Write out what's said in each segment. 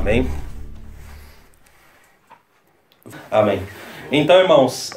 Amém? Amém. Então, irmãos,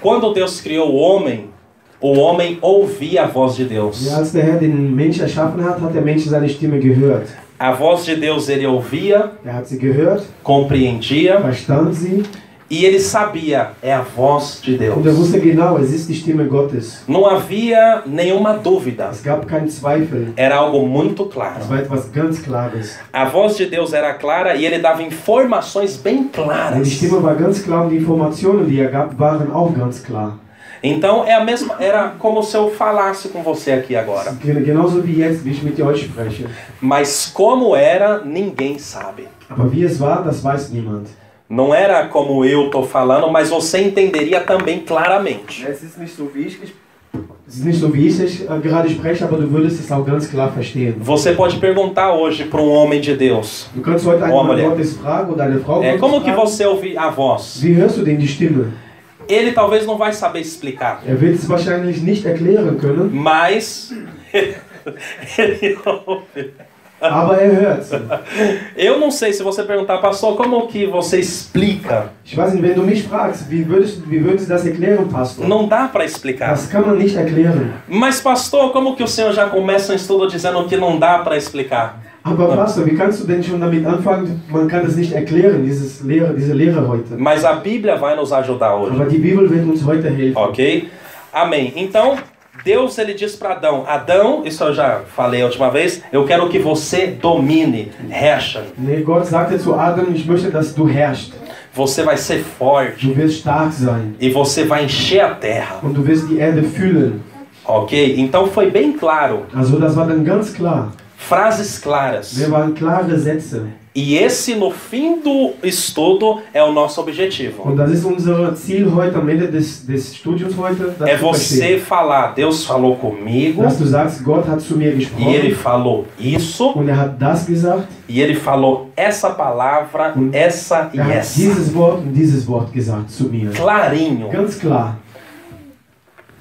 quando Deus criou o homem ouvia a voz de Deus. Ja, als der Herr den Mensch erschaffen hat, hat der Mensch seine Stimme gehört. A voz de Deus ele ouvia, Er hat sie gehört, compreendia verstand sie e ele sabia, é a voz de Deus. und er wusste genau, es ist die Stimme Gottes. Não havia nenhuma dúvida. Es gab keinen Zweifel. Era algo muito claro. Es war etwas ganz Klares. A voz de Deus era clara e ele dava informações bem Und die claras. Stimme war ganz klar und die Informationen, die er gab, waren auch ganz klar. Então era como se eu falasse com você aqui agora. Genauso wie jetzt, wie ich mit euch spreche. Mas como era, ninguém sabe. Aber wie es war, das weiß niemand. Não era como eu estou falando, mas você entenderia também claramente. Es ist nicht so wie ich gerade spreche, aber du würdest es auch ganz klar verstehen. Você pode perguntar hoje para um homem de Deus. Du kannst heute einen Mann Gottes fragen oder eine Frau Gottes Como que fragen. você ouve a voz? Wie hörst du denn die Stimme? Ele talvez não vai saber explicar. Er wird es wahrscheinlich nicht erklären können, Mas ele ouve. aber er hört sie. Eu não sei se você perguntar, pastor, como que você explica? Ich weiß nicht, wenn du mich fragst, wie würdest du das erklären, Pastor? Não dá para explicar. Das kann man nicht erklären. Mas pastor, como que o senhor já começa um estudo dizendo que não dá para explicar? Aber Pastor, wie kannst du denn schon damit anfangen? Man kann das nicht erklären, diese Lehre heute. Mas a Bíblia vai nos ajudar hoje. Aber die Bibel wird uns heute helfen. Ok? Amém. Então, Deus ele diz para Adão, Adão, isso eu já falei a última vez, eu quero que você domine, herrsche. Nee, Gott sagte zu Adam, ich möchte, dass du herrschst. Você vai ser forte Du wirst stark sein. e você vai encher a terra. Und du wirst die Erde füllen. Ok? Então foi bem claro. Also das war dann ganz klar. Frases claras. Das waren klare Sätze. E esse, no fim do estudo, é o nosso objetivo. Und das ist unser Ziel heute, am Ende des Studiums heute, das É zu você verstehen. falar, Deus falou comigo, Dass du sagst, Gott hat zu mir e Ele gesprochen falou isso, und er hat das gesagt, e Ele falou essa palavra, essa e er hat essa. dieses Wort und dieses Wort gesagt zu mir. Clarinho. Ganz klar.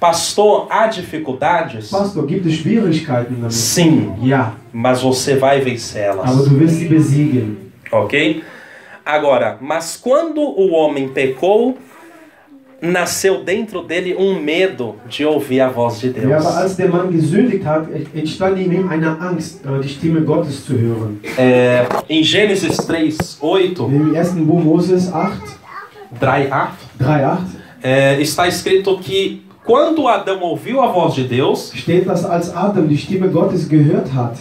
Pastor, há dificuldades? Pastor, gibt es Schwierigkeiten damit? Sim, Ja, mas você vai vencê-las. aber du wirst sie besiegen. Ok? Agora, mas quando o homem pecou, nasceu dentro dele um medo de ouvir a voz de Deus. Ja, aber als der Mann gesündigt hat, entstand in ihm eine Angst, die Stimme Gottes zu hören. Em Gênesis 3:8, Im ersten Buch Moses 8, 3:8, 3,8 está escrito que quando Adão ouviu a voz de Deus, steht, dass als Adam die Stimme Gottes gehört hat,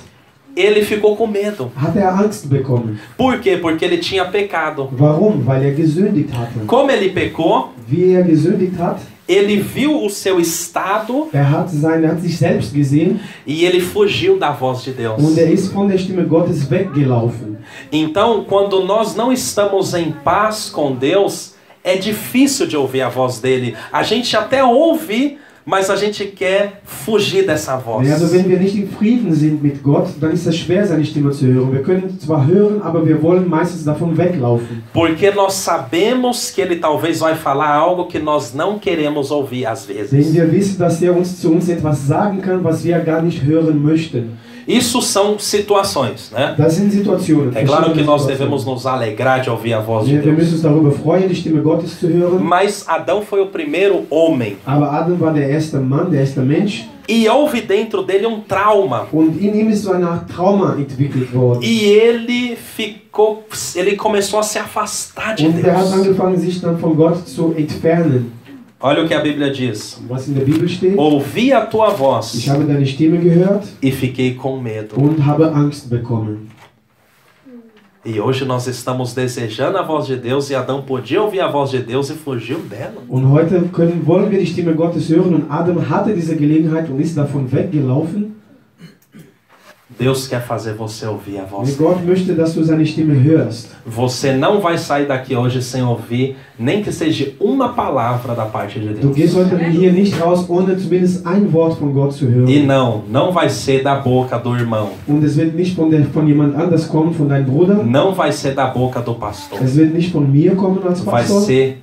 ele ficou com medo. hat er Angst bekommen. Por quê? Porque ele tinha pecado. Warum? Weil er gesündigt hatte. Como ele pecou, Wie er gesündigt hat, ele viu o seu estado er hat sich selbst gesehen e ele fugiu da voz de Deus. und er ist von der Stimme Gottes weggelaufen. Então, quando nós não estamos em paz com Deus, é difícil de ouvir a voz dele. A gente até ouve, mas a gente quer fugir dessa voz. Also wenn wir nicht in Frieden sind mit Gott, dann ist es schwer, seine Stimme zu hören. Wir können zwar hören, aber wir wollen meistens davon weglaufen. Porque nós sabemos que ele talvez vai falar algo que nós não queremos ouvir às Denn vezes. wir wissen, dass er zu uns etwas sagen kann, was wir gar nicht hören möchten. Isso são situações, né? Das sind Situationen. É claro que verschiedene nós Situationen. devemos nos alegrar de ouvir a voz de Wir müssen Deus. uns darüber freuen, die Stimme Gottes zu hören. Mas Adão foi o primeiro homem. Aber Adam war der erste Mann, der erste Mensch. E houve dentro dele um trauma. Und in ihm ist so eine Art Trauma entwickelt worden. E ele começou a se afastar de Und er hat Deus. angefangen, sich dann von Gott zu entfernen. Olha o que a Bíblia diz. Was in der Bibel steht. Ouvi a tua Ich voz habe deine Stimme gehört e fiquei com medo. und habe Angst bekommen. E hoje nós estamos desejando a voz de Deus e Adão podia ouvir a voz de Deus e fugiu dela. Und heute wollen wir die Stimme Gottes hören und Adam hatte diese Gelegenheit und ist davon weggelaufen. Deus quer fazer você ouvir a voz Und dele. Gott möchte, dass du seine Stimme hörst. Você não vai sair daqui hoje sem ouvir nem que seja uma palavra da parte de Du gehst Deus. heute hier nicht raus, ohne zumindest ein Wort von Gott zu hören. E não vai ser da boca do irmão. Und es wird nicht von jemand anders kommen, von deinem Bruder. Não vai ser da boca do pastor. Es wird nicht von mir kommen als Vai Pastor. ser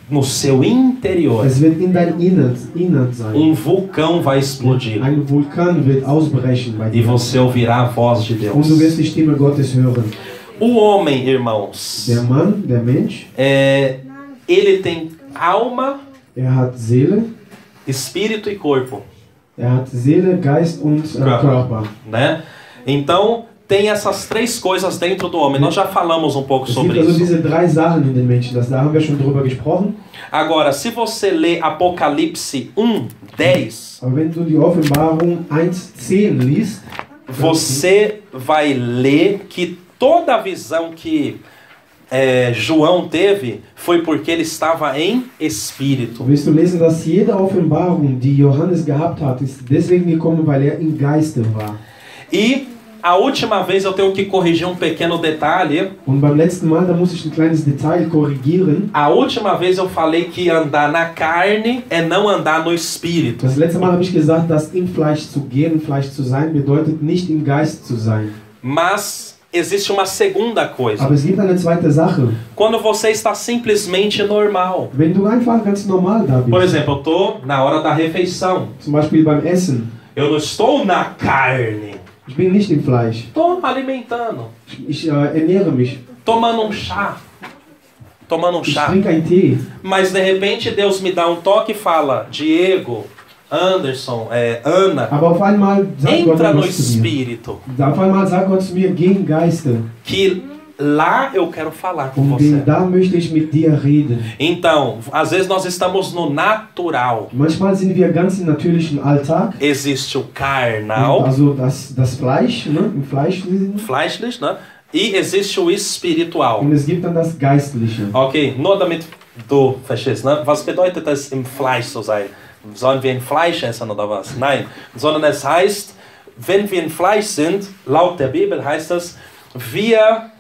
no seu interior. Es wird in dein Innern sein. Vulcão vai explodir. Ein Vulkan wird ausbrechen bei E dir. você ouvirá a voz de Und du wirst Deus. die Stimme Gottes hören. O homem, irmãos, Der Mann, der Mensch, ele tem alma, hat Seele, espírito e corpo, hat Seele, Geist und Körper. né? Então, tem essas três coisas dentro do homem. Nós já falamos um pouco Es gibt sobre also isso. diese drei Sachen in den Menschen. Da haben wir schon drüber gesprochen. Agora, se você lê Apocalipse 1:10, Aber wenn du die Offenbarung 1,10 liest, você vai ler que toda a visão que João teve foi porque ele estava em espírito. wirst du lesen, dass jede Offenbarung, die Johannes gehabt hat, ist deswegen gekommen, weil er im Geiste war. E a última vez eu tenho que corrigir um pequeno detalhe. Und beim letzten Mal, da muss ich ein kleines Detail korrigieren. A última vez eu falei que andar na carne é não andar no espírito. Das letzte Mal habe ich gesagt, dass im Fleisch zu gehen, Fleisch zu sein, bedeutet nicht im Geist zu sein. Mas existe uma segunda coisa. Aber es gibt eine zweite Sache. Quando você está simplesmente normal. Wenn du einfach ganz normal da bist, Por exemplo, eu estou na hora da refeição. zum Beispiel beim Essen, Eu não estou na carne. ich bin nicht im Fleisch, Estou alimentando. ich ernähre mich, Tomando um chá. Tomando um ich chá. trinke einen Tee. Mas de repente Deus me dá um toque e fala: Diego, Anderson, Ana, Aber auf einmal sagt Gott entra no etwas zu mir. espírito. Auf einmal sagt Gott zu mir, geh in Geiste. Que lá eu quero falar com Und você. da möchte ich mit dir reden. Então, às vezes nós estamos no natural. Manchmal sind wir ganz im natürlichen Alltag. Existe o carnal, Also das Fleisch, ne? Im Fleisch. fleischlich, né? E existe o espiritual. Und es gibt dann das Geistliche. Okay, nur damit du verstehst, ne? Was bedeutet es, im Fleisch zu sein? Sollen wir in Fleisch essen oder was? Nein, sondern es heißt, wenn wir in Fleisch sind, laut der Bibel heißt es, wir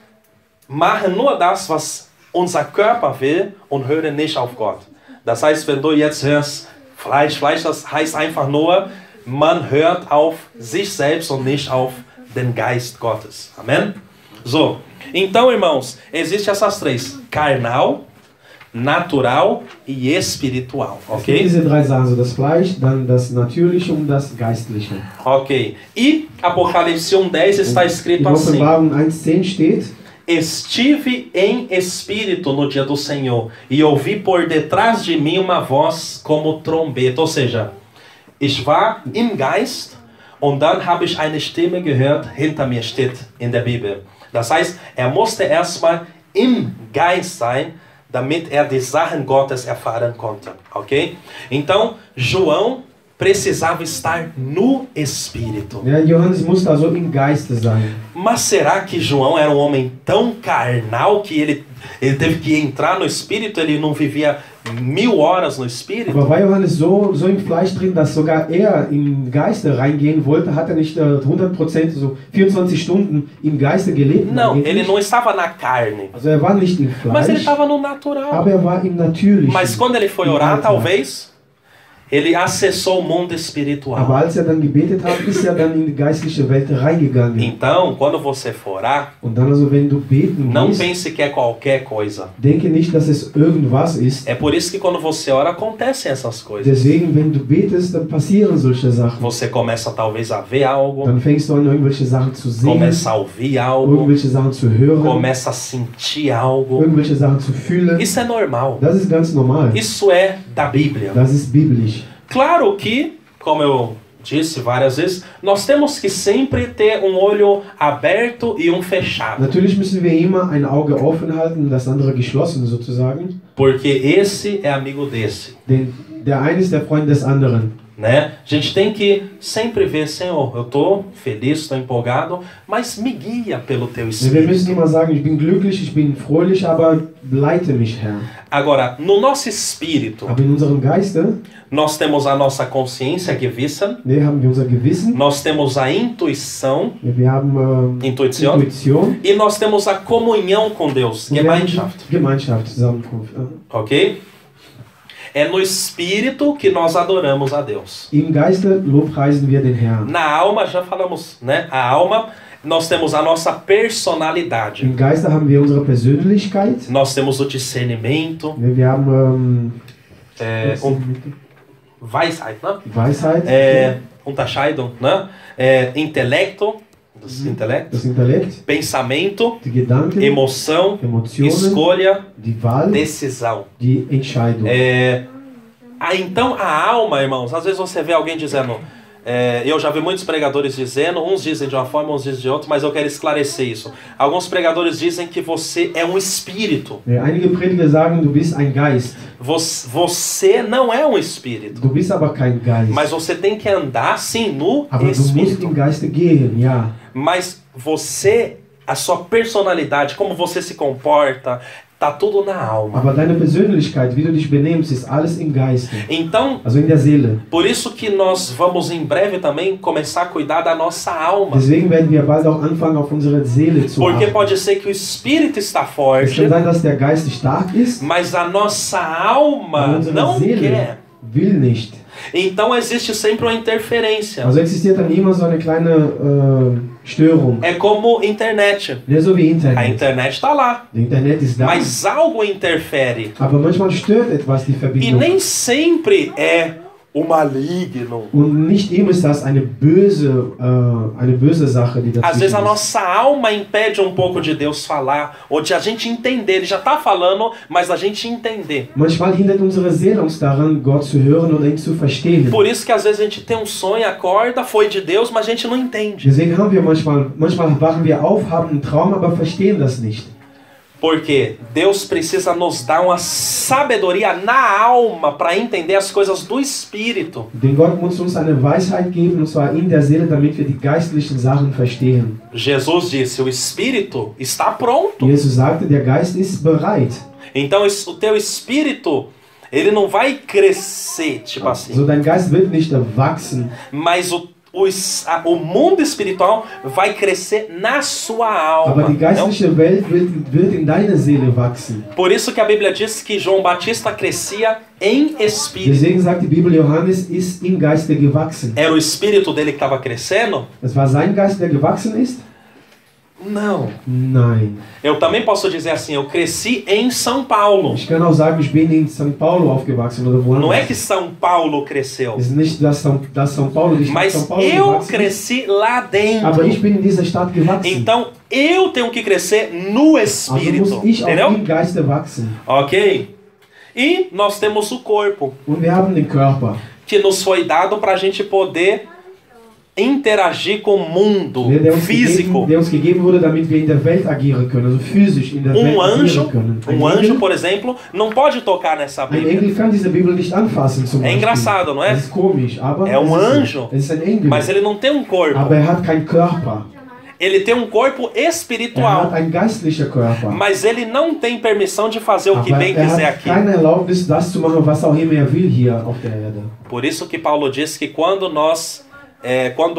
machen nur das, was unser Körper will und hören nicht auf Gott. Das heißt, wenn du jetzt hörst, Fleisch, das heißt einfach nur, man hört auf sich selbst und nicht auf den Geist Gottes. Amém? So, então, irmãos, existem essas três: carnal, natural e espiritual, Es gibt ok? diese drei Sachen, also das Fleisch, dann das Natürliche und das Geistliche. Ok. E Apocalipse 1:10 está In escrito assim: Offenbarung 1,10 steht, Estive em espírito no dia do Senhor e ouvi por detrás de mim uma voz como trombeta. Ou seja, ich war im Geist und dann habe ich eine Stimme gehört, hinter mir steht in der Bibel. Das heißt, musste erstmal im Geist sein, damit die Sachen Gottes erfahren konnte. Ok? Então, João precisava estar no espírito. ja, Johannes musste also im Geiste sein. Mas será que João era um homem tão carnal que ele teve que entrar no espírito? Ele não vivia 1000 horas no espírito? Aber war Johannes so im Fleisch drin, dass sogar er im Geiste reingehen wollte, hat er nicht 100%, so 24 Stunden im Geiste gelebt? Não, Eigentlich ele nicht. não estava na carne. Also er war nicht im Mas ele Fleisch, estava no natural. aber er war im Natürlichen. Mas quando ele foi im orar, Alltag. talvez, ele acessou o mundo Aber espiritual. als er dann gebetet hat, ist er dann in die geistliche Welt reingegangen. Então, quando você for orar, Und dann also, wenn du beten não gehst, pense que é qualquer coisa. denke nicht, dass es irgendwas ist. É por isso que quando você ora, acontecem essas coisas. Deswegen, wenn du betest, dann passieren solche Sachen. Você começa talvez a ver algo, Dann fängst du an, irgendwelche Sachen zu sehen, começa a ouvir algo, irgendwelche Sachen zu hören, começa a sentir algo. irgendwelche Sachen zu fühlen. Isso é normal. Das ist ganz normal. Isso é da Bíblia. Das ist biblisch. Claro que, como eu disse várias vezes, nós temos que sempre ter um olho aberto e um fechado. Natürlich müssen wir immer ein Auge offen halten und das andere geschlossen sozusagen. Porque esse é amigo desse. Denn der eine ist der Freund des anderen. Né? A gente tem que sempre ver, Senhor, eu estou feliz, estou empolgado, mas me guia pelo Teu Wir Espírito. müssen immer sagen, ich bin glücklich, ich bin fröhlich, aber leite mich, Herr. Agora, no nosso espírito, Aber in unserem Geiste, nós temos a nossa consciência Gewissen, haben wir unser Gewissen, nós temos a intuição, wir haben Intuition, Intuition, e nós temos a comunhão com Deus, und wir haben Gemeinschaft, Gemeinschaft, Zusammenkunft. ok? É no espírito que nós adoramos a Deus. Im Geiste lobpreisen wir den Herrn. Na alma, já falamos, né? A alma, nós temos a nossa personalidade. Im Geiste haben wir unsere Persönlichkeit, Nós temos o discernimento, wir haben Weisheit, né? Weisheit, Unterscheidung, né? Intelecto, das Intellekt, das Intellekt, pensamento, die Gedanken, emoção, Emotionen, escolha, die Wahl, decisão. die Entscheidung. Então a alma, irmãos, às vezes você vê alguém dizendo, eu já vi muitos pregadores dizendo, uns dizem de uma forma, uns dizem de outra, mas eu quero esclarecer isso. Alguns pregadores dizem que você é um espírito. Einige Prediger sagen, du bist ein Geist. Você não é um espírito. Du bist aber kein Geist. Mas você tem que andar sim no Aber du musst espírito. im Geiste gehen, ja. Mas você, a sua personalidade, como você se comporta, tá tudo na alma. Aber deine Persönlichkeit, wie du dich benimmst, ist alles im Geiste. Então, Also in der Seele. por isso que nós vamos em breve também começar a cuidar da nossa alma. Deswegen werden wir bald auch anfangen, auf unsere Seele zu Porque achten. pode ser que o espírito está Es forte, kann sein, dass der Geist stark ist, mas a nossa aber alma unsere não Seele quer. will nicht. Então existe sempre uma interferência. Also existiert dann immer so eine kleine Störung. É como internet. Ja, so wie A Internet. internet está lá, Der Internet ist da, mas algo interfere. aber manchmal stört etwas die E Verbindung. nem sempre é o maligno. Und nicht immer ist das eine böse Sache, die Às dazwischen vezes a ist. nossa alma impede um pouco de Deus falar, ou de a gente entender. Ele já está falando, mas a gente entender. Manchmal hindert unsere Seele uns daran, Gott zu hören oder ihn zu verstehen. Por isso que às vezes a gente tem um sonho, acorda, foi de Deus, mas a gente não entende. Deswegen haben wir manchmal wachen wir auf, haben einen Traum, aber verstehen das nicht. Porque Deus precisa nos dar uma sabedoria na alma para entender as coisas do Espírito. Denn Gott muss uns eine Weisheit geben, und zwar in der Seele, damit wir die geistlichen Sachen verstehen. Jesus disse, o Espírito está pronto. Jesus sagte, der Geist ist bereit. Então o teu Espírito, ele não vai crescer, tipo assim. So, dein Geist wird nicht wachsen, Mas o mundo espiritual vai crescer na sua aber alma. die geistliche Welt wird in deiner Seele wachsen. Por isso que a Bíblia diz que João Batista crescia em espírito. Deswegen sagt die Bibel, Johannes ist im Geiste gewachsen. Era o espírito dele que estava crescendo? Es war sein Geist, der gewachsen ist? Não. Nein. Eu também posso dizer assim, eu cresci em São Paulo. Ich kann auch sagen, ich bin in São Paulo aufgewachsen oder Não é woanders. que São Paulo cresceu, Es ist nicht, dass São Paulo nicht mas São Paulo eu gewachsen ist, cresci lá aber dentro. ich bin in dieser Stadt gewachsen. Então eu tenho que crescer no Also espírito, muss ich auch entendeu? im Geiste wachsen. Ok? E nós temos o corpo, Und wir haben den Körper. que nos foi dado para a gente poder interagir com o mundo físico. Der uns gegeben wurde, damit wir in der Welt agieren können, also physisch in der Welt agieren können. Anjo, por exemplo, não pode tocar nessa Ein Bíblia. Engel kann diese Bibel nicht anfassen zum É Beispiel. engraçado, não é? Das ist komisch, aber É anjo, es ist ein Engel. mas ele não tem um corpo. Aber hat keinen Körper. Ele tem um corpo Hat espiritual, einen geistlichen Körper. mas ele não tem permissão de fazer o que Aber bem hat quiser aqui. keine Erlaubnis, das zu machen, was auch immer will hier auf der Erde. Por isso que Paulo diz que quando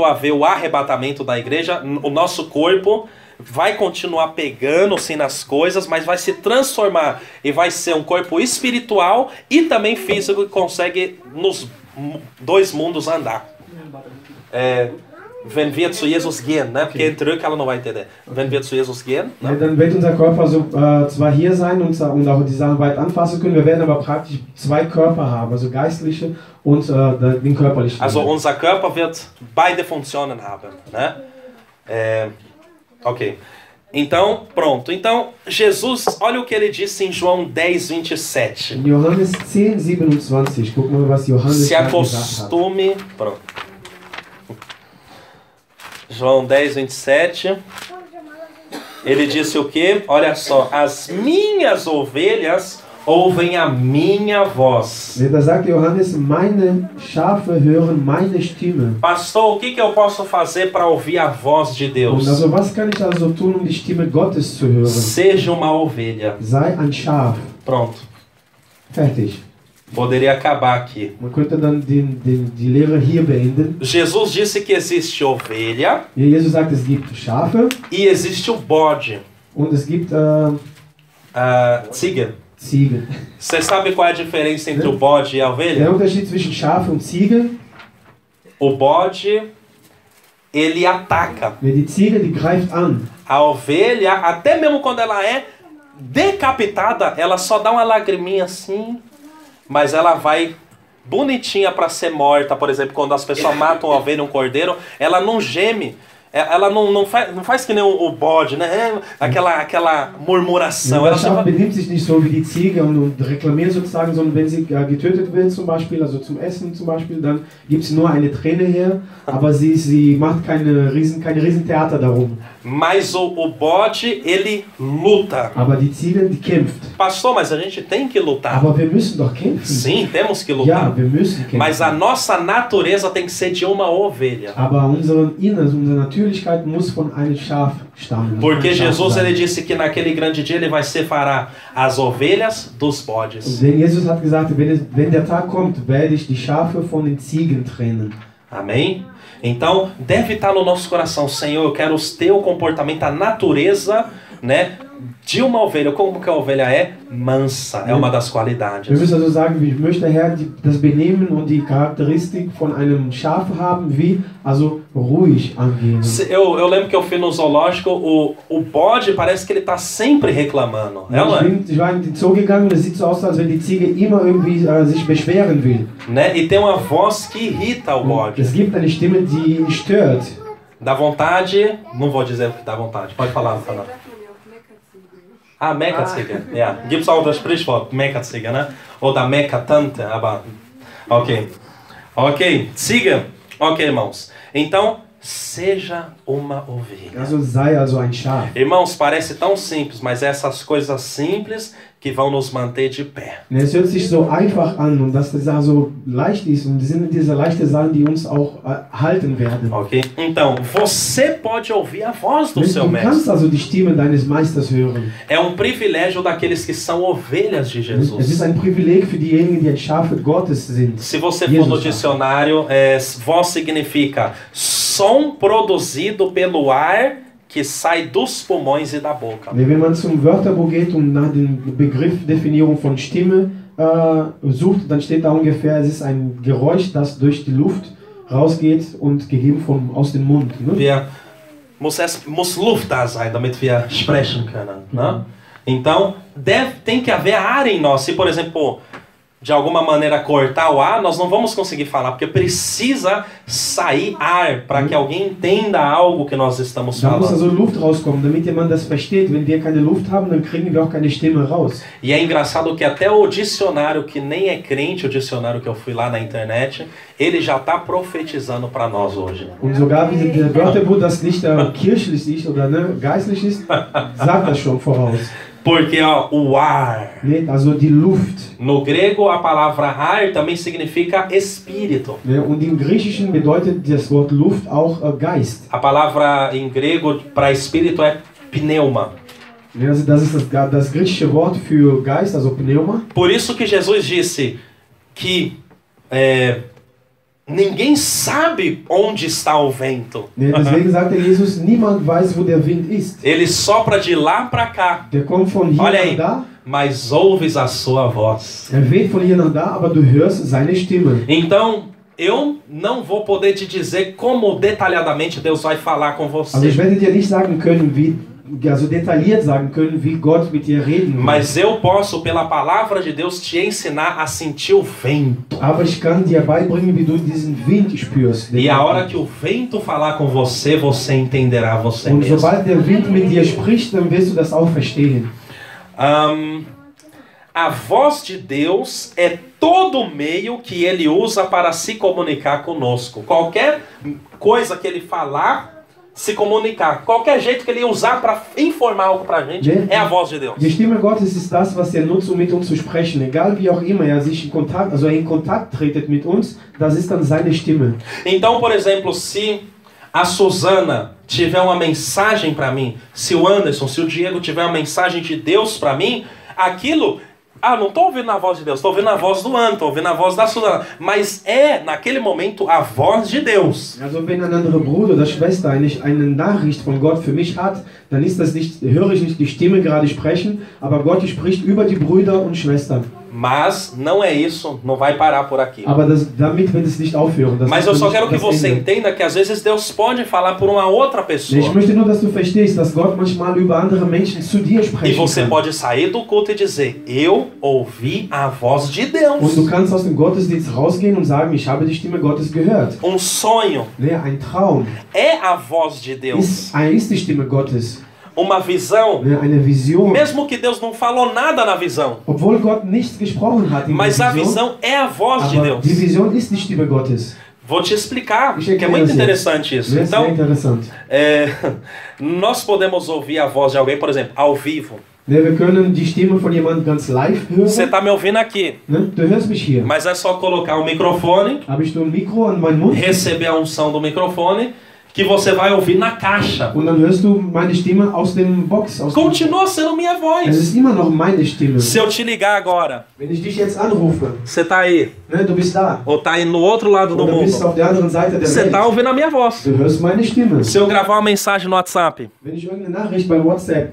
haver o arrebatamento da igreja, o nosso corpo vai continuar pegando sim nas coisas, mas vai se transformar e vai ser um corpo espiritual e também físico que consegue nos dois mundos andar. Wenn wir zu Jesus gehen, né? Porque entre ela não vai entender. Wenn wir zu Jesus gehen, Ja, né? dann wird unser Körper so, zwar hier sein und auch die Sachen weit anfassen können, wir werden aber praktisch zwei Körper haben, also geistliche und den körperlichen. Also unser Körper wird beide Funktionen haben, né? Ok. Então, pronto. Então, Jesus, olha o que ele disse em João 10, 27. In Johannes 10, 27, guck mal, was Johannes Se da gesagt hat. acostume... Pronto. João 10, 27. Ele disse o quê? Olha só. As minhas ovelhas ouvem a minha voz. Da sagt Johannes, meine Schafe hören meine Stimme. Pastor, o que eu posso fazer para ouvir a voz de Und Deus? also was kann ich also tun, die Stimme Gottes zu hören? Seja uma ovelha. Sei ein Schaf. Pronto. Fertig. Poderia acabar aqui. Man könnte dann die Lehre hier beenden. Jesus disse que existe ovelha Ja, Jesus sagt, es gibt Schafe e existe o bode, und es gibt Ziege. Ziegen. Você sabe qual é a diferença entre o bode e a Der ovelha? Unterschied zwischen Schafe und Ziege, O bode, ele ataca. die Ziege, die greift an. A ovelha, até mesmo quando ela é decapitada, ela só dá uma lagriminha assim, mas ela vai bonitinha para ser morta. Por exemplo, quando as pessoas matam uma ovelha, um cordeiro, ela não geme. ela não faz que nem o bode, né? Aquela murmuração. Das Ela Schaf benimmt sich nicht so wie die Ziege und reklamiert sozusagen, sondern wenn sie getötet wird zum Beispiel, also zum Essen zum Beispiel, dann gibt sie nur eine Träne her, aber sie macht keine Riesentheater darum. Mas o bode, ele luta. Aber die Ziege, die kämpft. Pastor, mas a gente tem que lutar. Aber wir müssen doch kämpfen. Sim, temos que Ja, lutar. wir müssen kämpfen. Mas a nossa natureza tem que ser de uma ovelha. Aber unsere Natürlichkeit muss von einem Schaf stammen. Porque Ein Schaf Jesus sein. ele disse que naquele grande dia ele vai separar as ovelhas dos bodes. Denn Jesus hat gesagt, wenn der Tag kommt, werde ich die Schafe von den Ziegen trennen. Amém? Então, deve estar no nosso coração, Senhor, eu quero o teu comportamento, a natureza, né, de uma ovelha. Como que a ovelha é? Mansa, é uma das Wir qualidades. müssen also sagen, ich möchte Herr das Benehmen und die Charakteristik von einem Schaf haben, wie also ruhig angehen. Eu lembro que eu fui no zoológico, o bode parece que ele está sempre reclamando. Ja, ich war in den Zoo gegangen, es sieht so aus, als wenn die Ziege immer irgendwie sich beschweren will. Né? E tem uma voz que irrita o bode. Es gibt eine Stimme, die stört. Dá vontade, não vou dizer o que dá vontade, pode falar, Fernando. Ah, Meckerziege. Ja, gibt es auch das Sprichwort Meckerziege, ne? Oder Meckertante, aber... Ok. Ok, Ziege. Ok, irmãos. Então, seja uma ovelha. Also sei also ein Schaf. Irmãos, parece tão simples, mas é essas coisas simples que vão nos manter de pé. Es hört sich so einfach an und dass das so leicht ist und das sind diese leichten Sachen, die uns auch halten werden. Ok? Então, você pode ouvir a voz do seu Du mestre. kannst also die Stimme deines Meisters hören. É um privilégio daqueles que são ovelhas de Es ist Jesus. ein Privileg für diejenigen, die ein Schafe Gottes sind. Se você for Jesus no sabe. dicionário, voz significa som produzido pelo ar que sai dos pulmões e da boca. Wenn man zum Wörterbuch geht und nach der Begriffsdefinierung von Stimme sucht, dann steht da ungefähr, es ist ein Geräusch, das durch die Luft rausgeht und gegeben aus dem Mund. Ne? Wir muss Luft da sein, damit wir sprechen können. Né? Então, tem que haver ar em nós. Se, por exemplo, de alguma maneira cortar o ar, nós não vamos conseguir falar, porque precisa sair ar para que alguém entenda algo que nós estamos Da muss falando. also Luft rauskommen, damit jemand das versteht. Wenn wir keine Luft haben, dann kriegen wir auch keine Stimme raus. E é engraçado que até o dicionário que nem é crente, o dicionário que eu fui lá na internet, ele já está profetizando para nós hoje. Und sogar wie der Wörterbuch, das nicht kirchlich ist oder geistlich ist, sagt das schon voraus. Porque ó, o ar, Ne? Also die Luft. no grego a palavra ar também significa espírito. Ne? Und im Griechischen bedeutet das Wort Luft auch Geist. A palavra em grego para espírito é pneuma. Ne? Also das ist das griechische Wort für Geist, also Pneuma. Por isso que Jesus disse que ninguém sabe onde está o vento. Ne? Deswegen sagte Jesus, niemand weiß, wo der Wind ist. Ele sopra de lá para cá, Der kommt von hier Olha aí. nach da, mas ouves a sua voz. weht von hier nach da, aber du hörst seine Stimme. Então, eu não vou poder te dizer como detalhadamente Deus vai falar com Also ich você. werde dir nicht sagen können, also detailliert sagen können, wie Gott mit dir reden will. Mas eu posso, pela palavra de Deus, te ensinar a sentir o vento. Aber ich kann dir beibringen, wie du diesen Wind spürst. E a hora que o vento falar com você, você entenderá você Und mesmo. sobald der Wind mit dir spricht, dann wirst du das auch verstehen. A voz de Deus é todo o meio que Ele usa para se comunicar conosco. Qualquer coisa que Ele falar, se comunicar. Qualquer jeito que Ele usar para informar algo para a gente, é a voz de Deus. Die Stimme Gottes ist das, was er nutzt, um mit uns zu sprechen. Egal wie auch immer er sich in Kontakt tretet mit uns, das ist dann seine Stimme. Então, por exemplo, se a Suzana tiver uma mensagem para mim, se o Anderson, se o Diego tiver uma mensagem de Deus para mim, aquilo... não estou ouvindo a voz de Deus, estou ouvindo a voz do Anderson, estou ouvindo a voz da Suzana. Mas é, naquele momento, a voz de Deus. Also wenn ein anderer Bruder oder Schwester eine Nachricht von Gott für mich hat, dann höre ich nicht die Stimme gerade sprechen, aber Gott spricht über die Brüder und Schwestern. Mas não é isso, não vai parar por aqui. Aber damit wird es nicht aufhören. Das Mas ist eu só nicht quero que das você Ende. entenda que às vezes Deus pode falar por uma outra pessoa. Ich möchte nur, dass du verstehst, dass Gott manchmal über andere Menschen zu dir E sprechen você kann. pode sair do culto e dizer, eu ouvi a voz de Und Deus. du kannst aus dem Gottesdienst rausgehen und sagen, ich habe die Stimme Gottes gehört. Sonho Ne, ein Traum é a voz de Deus. ist die Stimme Gottes. Uma visão, Ne, eine Vision. mesmo que Deus não falou nada na visão, Obwohl Gott nichts gesprochen hat in mas der a Vision, visão é a voz de aber Deus. die Vision ist die Stimme Gottes. Vou te explicar, Ich que é erkläre muito es interessante jetzt. isso. Ne, ist sehr Então, interessant. nós podemos ouvir a voz de alguém, por exemplo, ao vivo. Ne, wir können die Stimme von jemandem ganz live hören. Você está me ouvindo aqui, Ne, du hörst mich hier. mas é só colocar o microfone, Habe ich nur ein Mikro an meinen Mund receber a unção do microfone, que você vai ouvir na caixa. und dann hörst du meine Stimme aus dem Box. Continua sendo minha Es voz. ist immer noch meine Stimme. Se eu te ligar agora, Wenn ich dich jetzt anrufe, você tá aí, ne, du bist da. ou tá aí no outro lado do Oder bist mundo, auf der anderen Seite der você Welt. tá ouvindo a minha voz. Du hörst meine Stimme. Se eu gravar uma mensagem no WhatsApp Wenn ich irgendeine Nachricht bei WhatsApp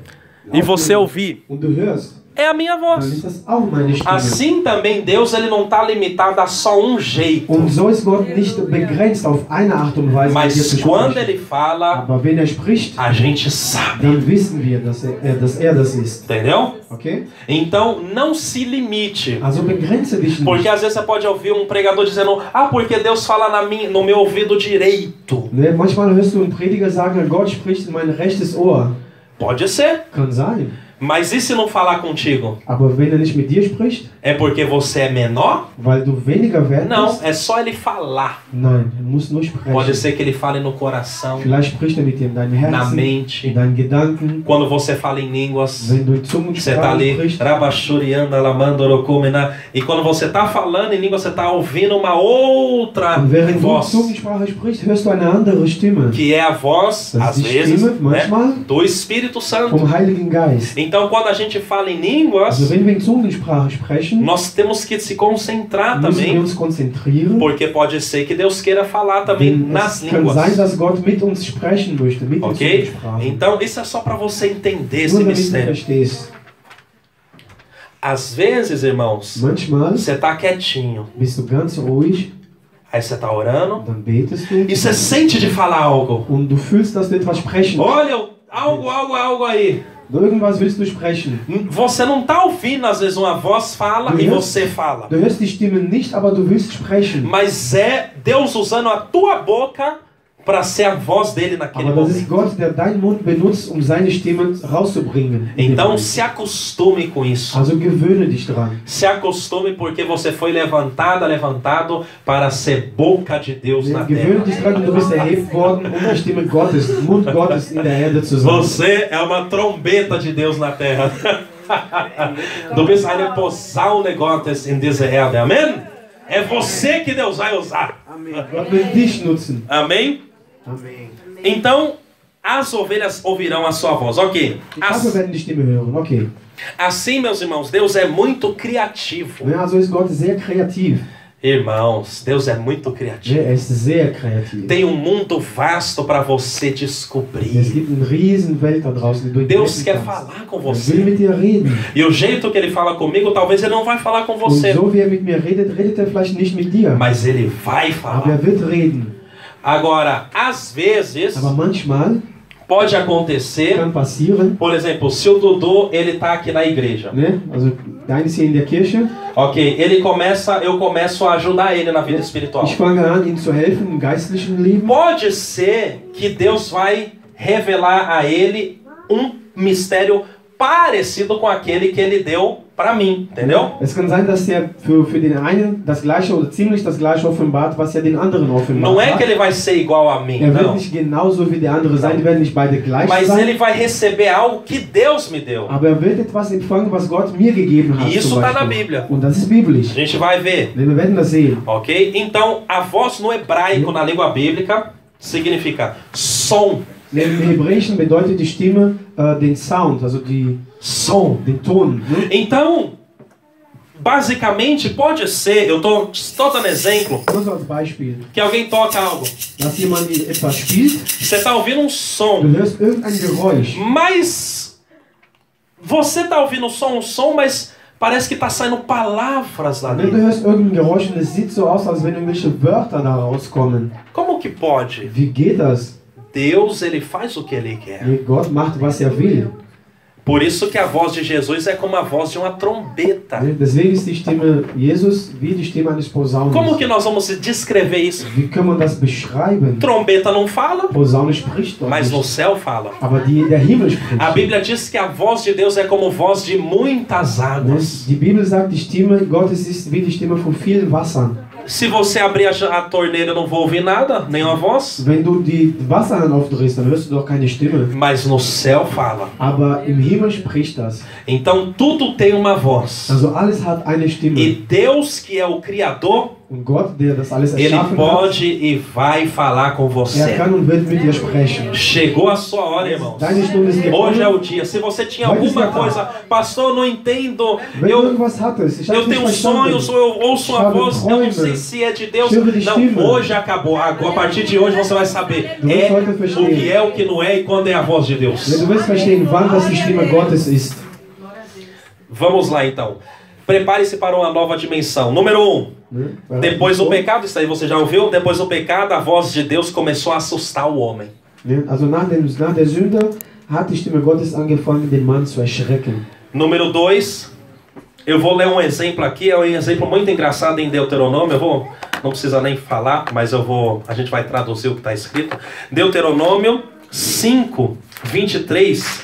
e você aufnehme ouvir, und du hörst, é a minha dann voz. ist das auch meine Stimme. Assim também Deus, ele não está limitado a só um jeito. Und so ist Gott nicht begrenzt auf eine Art und Weise, mit dir zu Mas quando sprechen. ele fala, Aber wenn er spricht, a gente sabe. dann wissen wir, dass er das ist. Entendeu? Okay? Então não se limite. Also begrenze dich nicht. Porque às vezes você pode ouvir um pregador dizendo, ah, porque Deus fala no meu ouvido direito. Ne, manchmal hörst du einen Prediger sagen, Gott spricht in mein rechtes Ohr. Pode ser. Kann sein. Mas e se não falar contigo? Aber wenn er nicht mit dir spricht, É porque você é menor? weil du weniger wert Não, bist? é só ele falar. Nein, er muss nur sprechen. Pode ser que ele fale no coração, Vielleicht spricht er mit dir in deinem na Herzen, in mente. deinen Gedanken. Quando você fala em línguas, Wenn du in você tá Zungensprache ali, sprichst, rabachurianda, lamandorokumena, e quando você tá falando em língua, você tá ouvindo uma outra und während du in voz, Zungensprache sprichst, hörst du eine andere Stimme. que é a voz, Das às ist die vezes, Stimme, né, manchmal, do Espírito Santo. vom Heiligen Geist. Então, quando a gente fala em línguas, Also wenn wir in Zungensprache sprechen, nós temos que se concentrar müssen wir também, uns konzentrieren. porque pode ser que Deus queira falar também Denn nas es kann sein, línguas. dass Gott mit uns sprechen möchte, mit der Ok? Zungensprache. Então, isso é só para você entender esse Nur damit du mistério. verstehst. Às vezes, irmãos, Manchmal você tá quietinho, bist du ganz ruhig, aí você tá orando, dann betest du e você sente de falar algo. und du fühlst, dass du etwas sprechen. Olha, algo aí. Irgendwas willst du sprechen. Você não tá ouvindo, às vezes, uma voz fala e você fala. Du hörst die Stimme nicht, aber du willst sprechen. Mas é Deus usando a tua boca para ser a voz dele naquele Aber das ist momento. Gott, der deinen Mund benutzt, um seine Stimme rauszubringen. Então se acostume com isso. Also gewöhne dich dran. Se acostume porque você foi levantado para ser boca de Deus na Gewöhne terra. dich dran, du bist erhebt worden, um die Stimme Gottes, Mund Gottes in der Erde zu sein. Você é uma trombeta de Deus na terra. Du bist eine Posaune Gottes in dieser Erde. Amém? É você que Deus vai usar. Gott will dich nutzen. Amém? Amen. Então, as ovelhas ouvirão a sua voz. Ok. Die Schafe werden die Stimme hören. Okay. Assim, meus irmãos, Deus é muito criativo. Ja, also ist Gott sehr kreativ. Irmãos, Deus é muito criativo. Er ist sehr kreativ. Tem um mundo vasto para você Es descobrir. gibt eine riesen Welt da draußen, die du Deus entdecken quer kannst. falar com Er will você. mit dir reden. E o jeito que ele fala comigo, talvez ele não vai falar com Und você. so wie er mit mir redet, redet er vielleicht nicht mit dir. Mas ele vai Aber falar. er wird reden. Agora, às vezes, Aber manchmal pode acontecer, kann passieren, por exemplo, se o Dudu, ele tá aqui na igreja. ne? Also der eine ist hier in der Kirche. Ok, eu começo a ajudar ele na vida espiritual. Ich fange an, ihm zu helfen im geistlichen Leben. Pode ser que Deus vai revelar a ele um mistério parecido com aquele que ele deu para mim, entendeu? Es kann sein, dass er für den einen das gleiche oder ziemlich das gleiche offenbart, was er den anderen offenbart Não é hat. que ele vai ser igual a mim, Er wird não. nicht genauso wie der andere sein, die werden nicht beide gleich Mas sein. ele vai receber algo que Deus me deu. Aber er wird etwas empfangen, was Gott mir gegeben hat. E isso zum está na Beispiel. Bíblia. Und das ist biblisch. A gente vai ver, Wir werden das sehen. ok? Então, a voz no hebraico, na língua bíblica, significa som. Im Hebräischen bedeutet die Stimme den Sound, also Som. den Ton. Ne? Então, basicamente, pode ser, eu estou dando exemplo, Nur so als Beispiel. que alguém toca algo. Dass jemand etwas spielt, Você está ouvindo um som, du hörst irgendein Geräusch. mas você está ouvindo um som, mas Parece que está saindo palavras Wenn du dali. hörst irgendein Geräusch und es sieht so aus, als wenn irgendwelche Wörter da rauskommen. Como que pode? Wie geht das? Deus, ele faz o que ele quer. Nee, Gott macht, was er will. Por isso que a voz de Jesus é como a voz de uma trombeta. Deswegen ist die Stimme Jesus wie die Stimme eines Posaunes. Como que nós vamos descrever isso? Wie kann man das beschreiben? Trombeta não fala, Posaune spricht doch mas no nicht, céu fala. aber der Himmel spricht. A Bíblia diz que a voz de Deus é como voz de muitas águas. Die Bibel sagt, die Stimme Gottes ist wie die Stimme von vielen Wassern. Se você abrir a torneira, eu não vou ouvir nada, nenhuma voz. Wenn du die Wasserhahn aufdrehst, dann hörst du doch keine Stimme. Mas no céu fala. Aber im Himmel spricht das. Então tudo tem uma voz. Also alles hat eine Stimme. E Deus, que é o Criador, Und Gott, der das alles ele erschaffen hat, pode e vai falar com er você. kann und wird mit dir sprechen. Chegou a sua hora, irmãos. Deine Stunde ist Hoje é gekommen. o dia. Se você tinha Vai alguma despertar. coisa, pastor, eu não entendo. Wenn du Eu, irgendwas hattest, ich habe eu nicht tenho verstanden. sonhos, ou eu ouço uma Sabe, voz, eu não sei träume. se é de Deus. Chega de Não, estima. hoje acabou. Agora, a partir de hoje você vai saber Du wirst heute o verstehen. que é, o que não é e quando é a voz de Deus. Du wirst verstehen, wann das die Stimme Gottes ist. Vamos lá então. Prepare-se para uma nova dimensão. Número 1. Ne? Depois do pecado, isso aí você já ouviu? Depois do pecado, a voz de Deus começou a assustar o homem. Ne? Also nach der Sünde hat die Stimme Gottes angefangen, den Mann zu erschrecken. Número 2. Eu vou ler um exemplo aqui, é um exemplo muito engraçado em Deuteronômio. Não precisa nem falar, mas a gente vai traduzir o que está escrito. Deuteronômio 5, 23.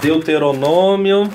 Deuteronômio.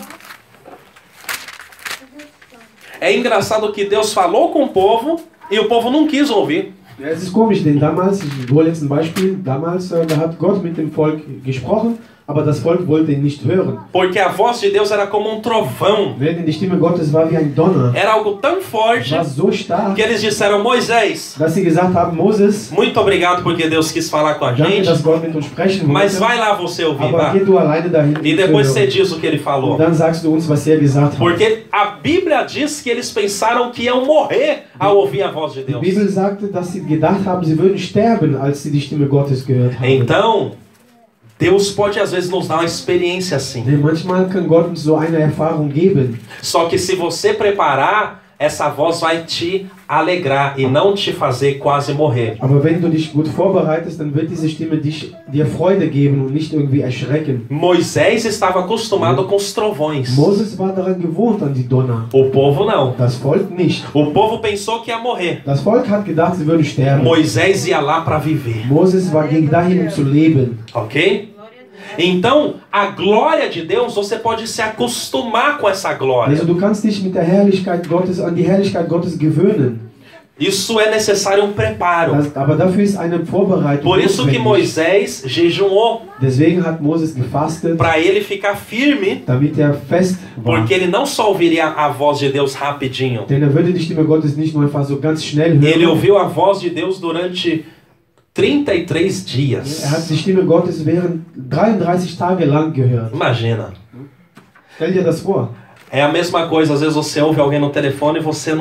É engraçado que Deus falou com o povo e o povo não quis ouvir. Ja, es ist komisch, denn damals, ich hole jetzt ein Beispiel, damals da hat Gott mit dem Volk gesprochen, aber das Volk wollte ihn nicht hören. Porque a voz de Deus era como um trovão. Denn die Stimme Gottes war wie ein Donner. Era algo tão Es forte war so stark, que eles disseram: Moisés, dass sie gesagt haben, Moses, muito obrigado porque Deus quis falar com a danke, gente, dass Gott mit uns sprechen mas wollte, vai lá você ouvir, aber vá. geh du alleine dahin. E um zu depois você hören. diz o que ele falou. Und dann sagst du uns, was er gesagt hat. Porque a Bíblia diz que eles pensaram que iam morrer ao ouvir a voz de Die Deus. Bibel sagte, dass sie gedacht haben, sie würden sterben, als sie die Stimme Gottes gehört haben. Então, Deus pode às vezes nos dar uma experiência assim. Denn manchmal kann Gott uns so eine Erfahrung geben. Só que se você preparar, essa voz vai te alegrar e não te fazer quase morrer. Aber wenn du dich gut vorbereitest, dann wird diese Stimme dir Freude geben und nicht irgendwie erschrecken. Moisés estava acostumado com os trovões. Moses war daran gewohnt, an die Donner. O povo não. Das Volk nicht. O povo pensou que ia morrer. Das Volk hat gedacht, sie würden sterben. Moisés ia lá para viver. Moses ging dahin, um zu leben. Ok? Então, a glória de Deus, você pode se acostumar com essa glória. Also du kannst dich mit der Herrlichkeit Gottes, an die Herrlichkeit Gottes gewöhnen. Isso é necessário um preparo. Aber dafür ist eine Vorbereitung Por isso que notwendig. Moisés jejuou, Deswegen hat Moses gefastet, para ele ficar firme, damit er fest war. porque ele não só ouviria a voz de Deus rapidinho. Denn er würde die Stimme Gottes nicht nur einfach so ganz schnell Ele hören. ouviu a voz de Deus durante 33 dias. Er hat die Stimme Gottes während 33 Tage lang gehört. Imagina. Stell dir das vor. É a mesma coisa, às vezes você ouve alguém no telefone e você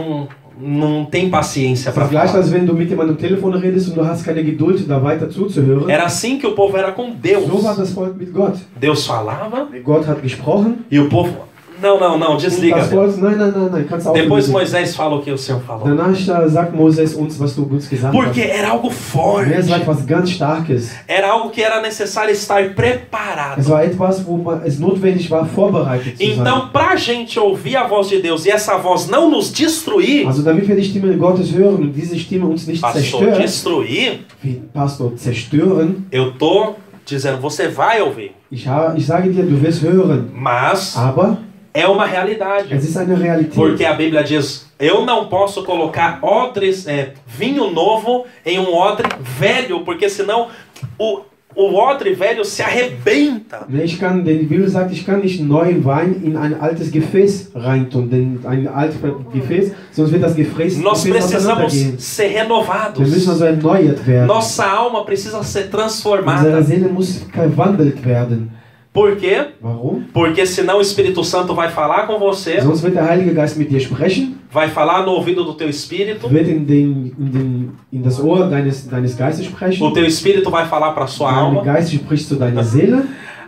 não tem paciência Das para ist gleich, falar. als wenn du mit jemandem am Telefon redest und du hast keine Geduld, da weiter zuzuhören. Era assim que o povo era com So war Deus. das Volk mit Gott. Deus falava Gott hat gesprochen. e o povo... Não, Und desliga. das Volk, nein, kannst auch Depois nicht. Moisés fala o que o Senhor falou. Danach sagt Moses uns, was du uns gesagt Porque hast. era algo forte. Es war etwas ganz Starkes. Era algo que era necessário estar preparado. Es war etwas, wo es notwendig war, vorbereitet zu sein. Então, para a gente ouvir a voz de Deus e essa voz não nos destruir, Also damit wir die Stimme Gottes hören und diese Stimme uns nicht pastor, zerstört, destruir, wie Pastor, zerstören, eu tô dizendo, você vai ouvir. ich sage dir, du wirst hören. Mas Aber é uma realidade. es ist eine Realität. Porque a Bíblia diz, eu não posso colocar vinho novo em um odre velho, porque senão o odre velho se arrebenta. Denn die Bibel sagt, ich kann nicht neuen Wein in ein altes Gefäß reintun, denn ein altes Gefäß, sonst wird das Gefäß Nós precisamos auseinandergehen. ser Wir renovados. müssen also erneuert werden. Nossa alma precisa ser Unsere transformada. Seele muss gewandelt werden. Por quê? Warum? Porque senão o Espírito Santo vai falar com você, Sonst wird der Heilige Geist mit dir sprechen, vai falar no ouvido do teu espírito, wird in das Ohr deines Geistes sprechen. o teu espírito vai falar para sua Dein alma. Geist spricht zu deiner Seele.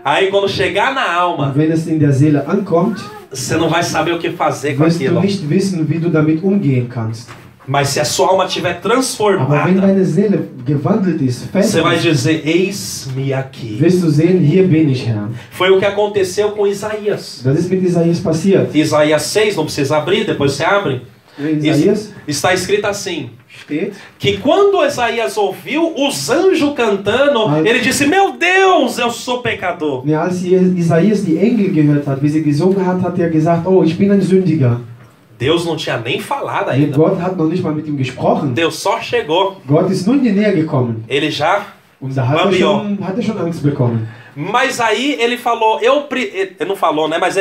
Aí quando chegar na alma, Und wenn es in der Seele ankommt, você não vai saber o que fazer com wirst du aquilo. nicht wissen, wie du damit umgehen kannst. Mas se a sua alma estiver Aber wenn transformada, deine Seele gewandelt ist, fest você vai ist, dizer, eis-me aqui. wirst du sehen, hier bin ich, Herr. Foi o que aconteceu com Isaías. Das ist mit Isaías passiert. Isaías 6, não precisa abrir, depois você abre. In Isaías Está escrito assim, steht, que quando Isaías ouviu os anjos cantando, ele disse, meu Deus, eu sou pecador. ja, als Isaías die Engel gehört hat, wie sie gesungen hat, hat er gesagt, oh, ich bin ein Sündiger. Deus não tinha nem falado Nee, ainda. Gott hat noch nicht mal mit ihm gesprochen. Deus só chegou. Gott ist nun näher gekommen. Ele já... Und da hat er schon Angst bekommen. Mas aí ele falou, ele não falou, né? Mas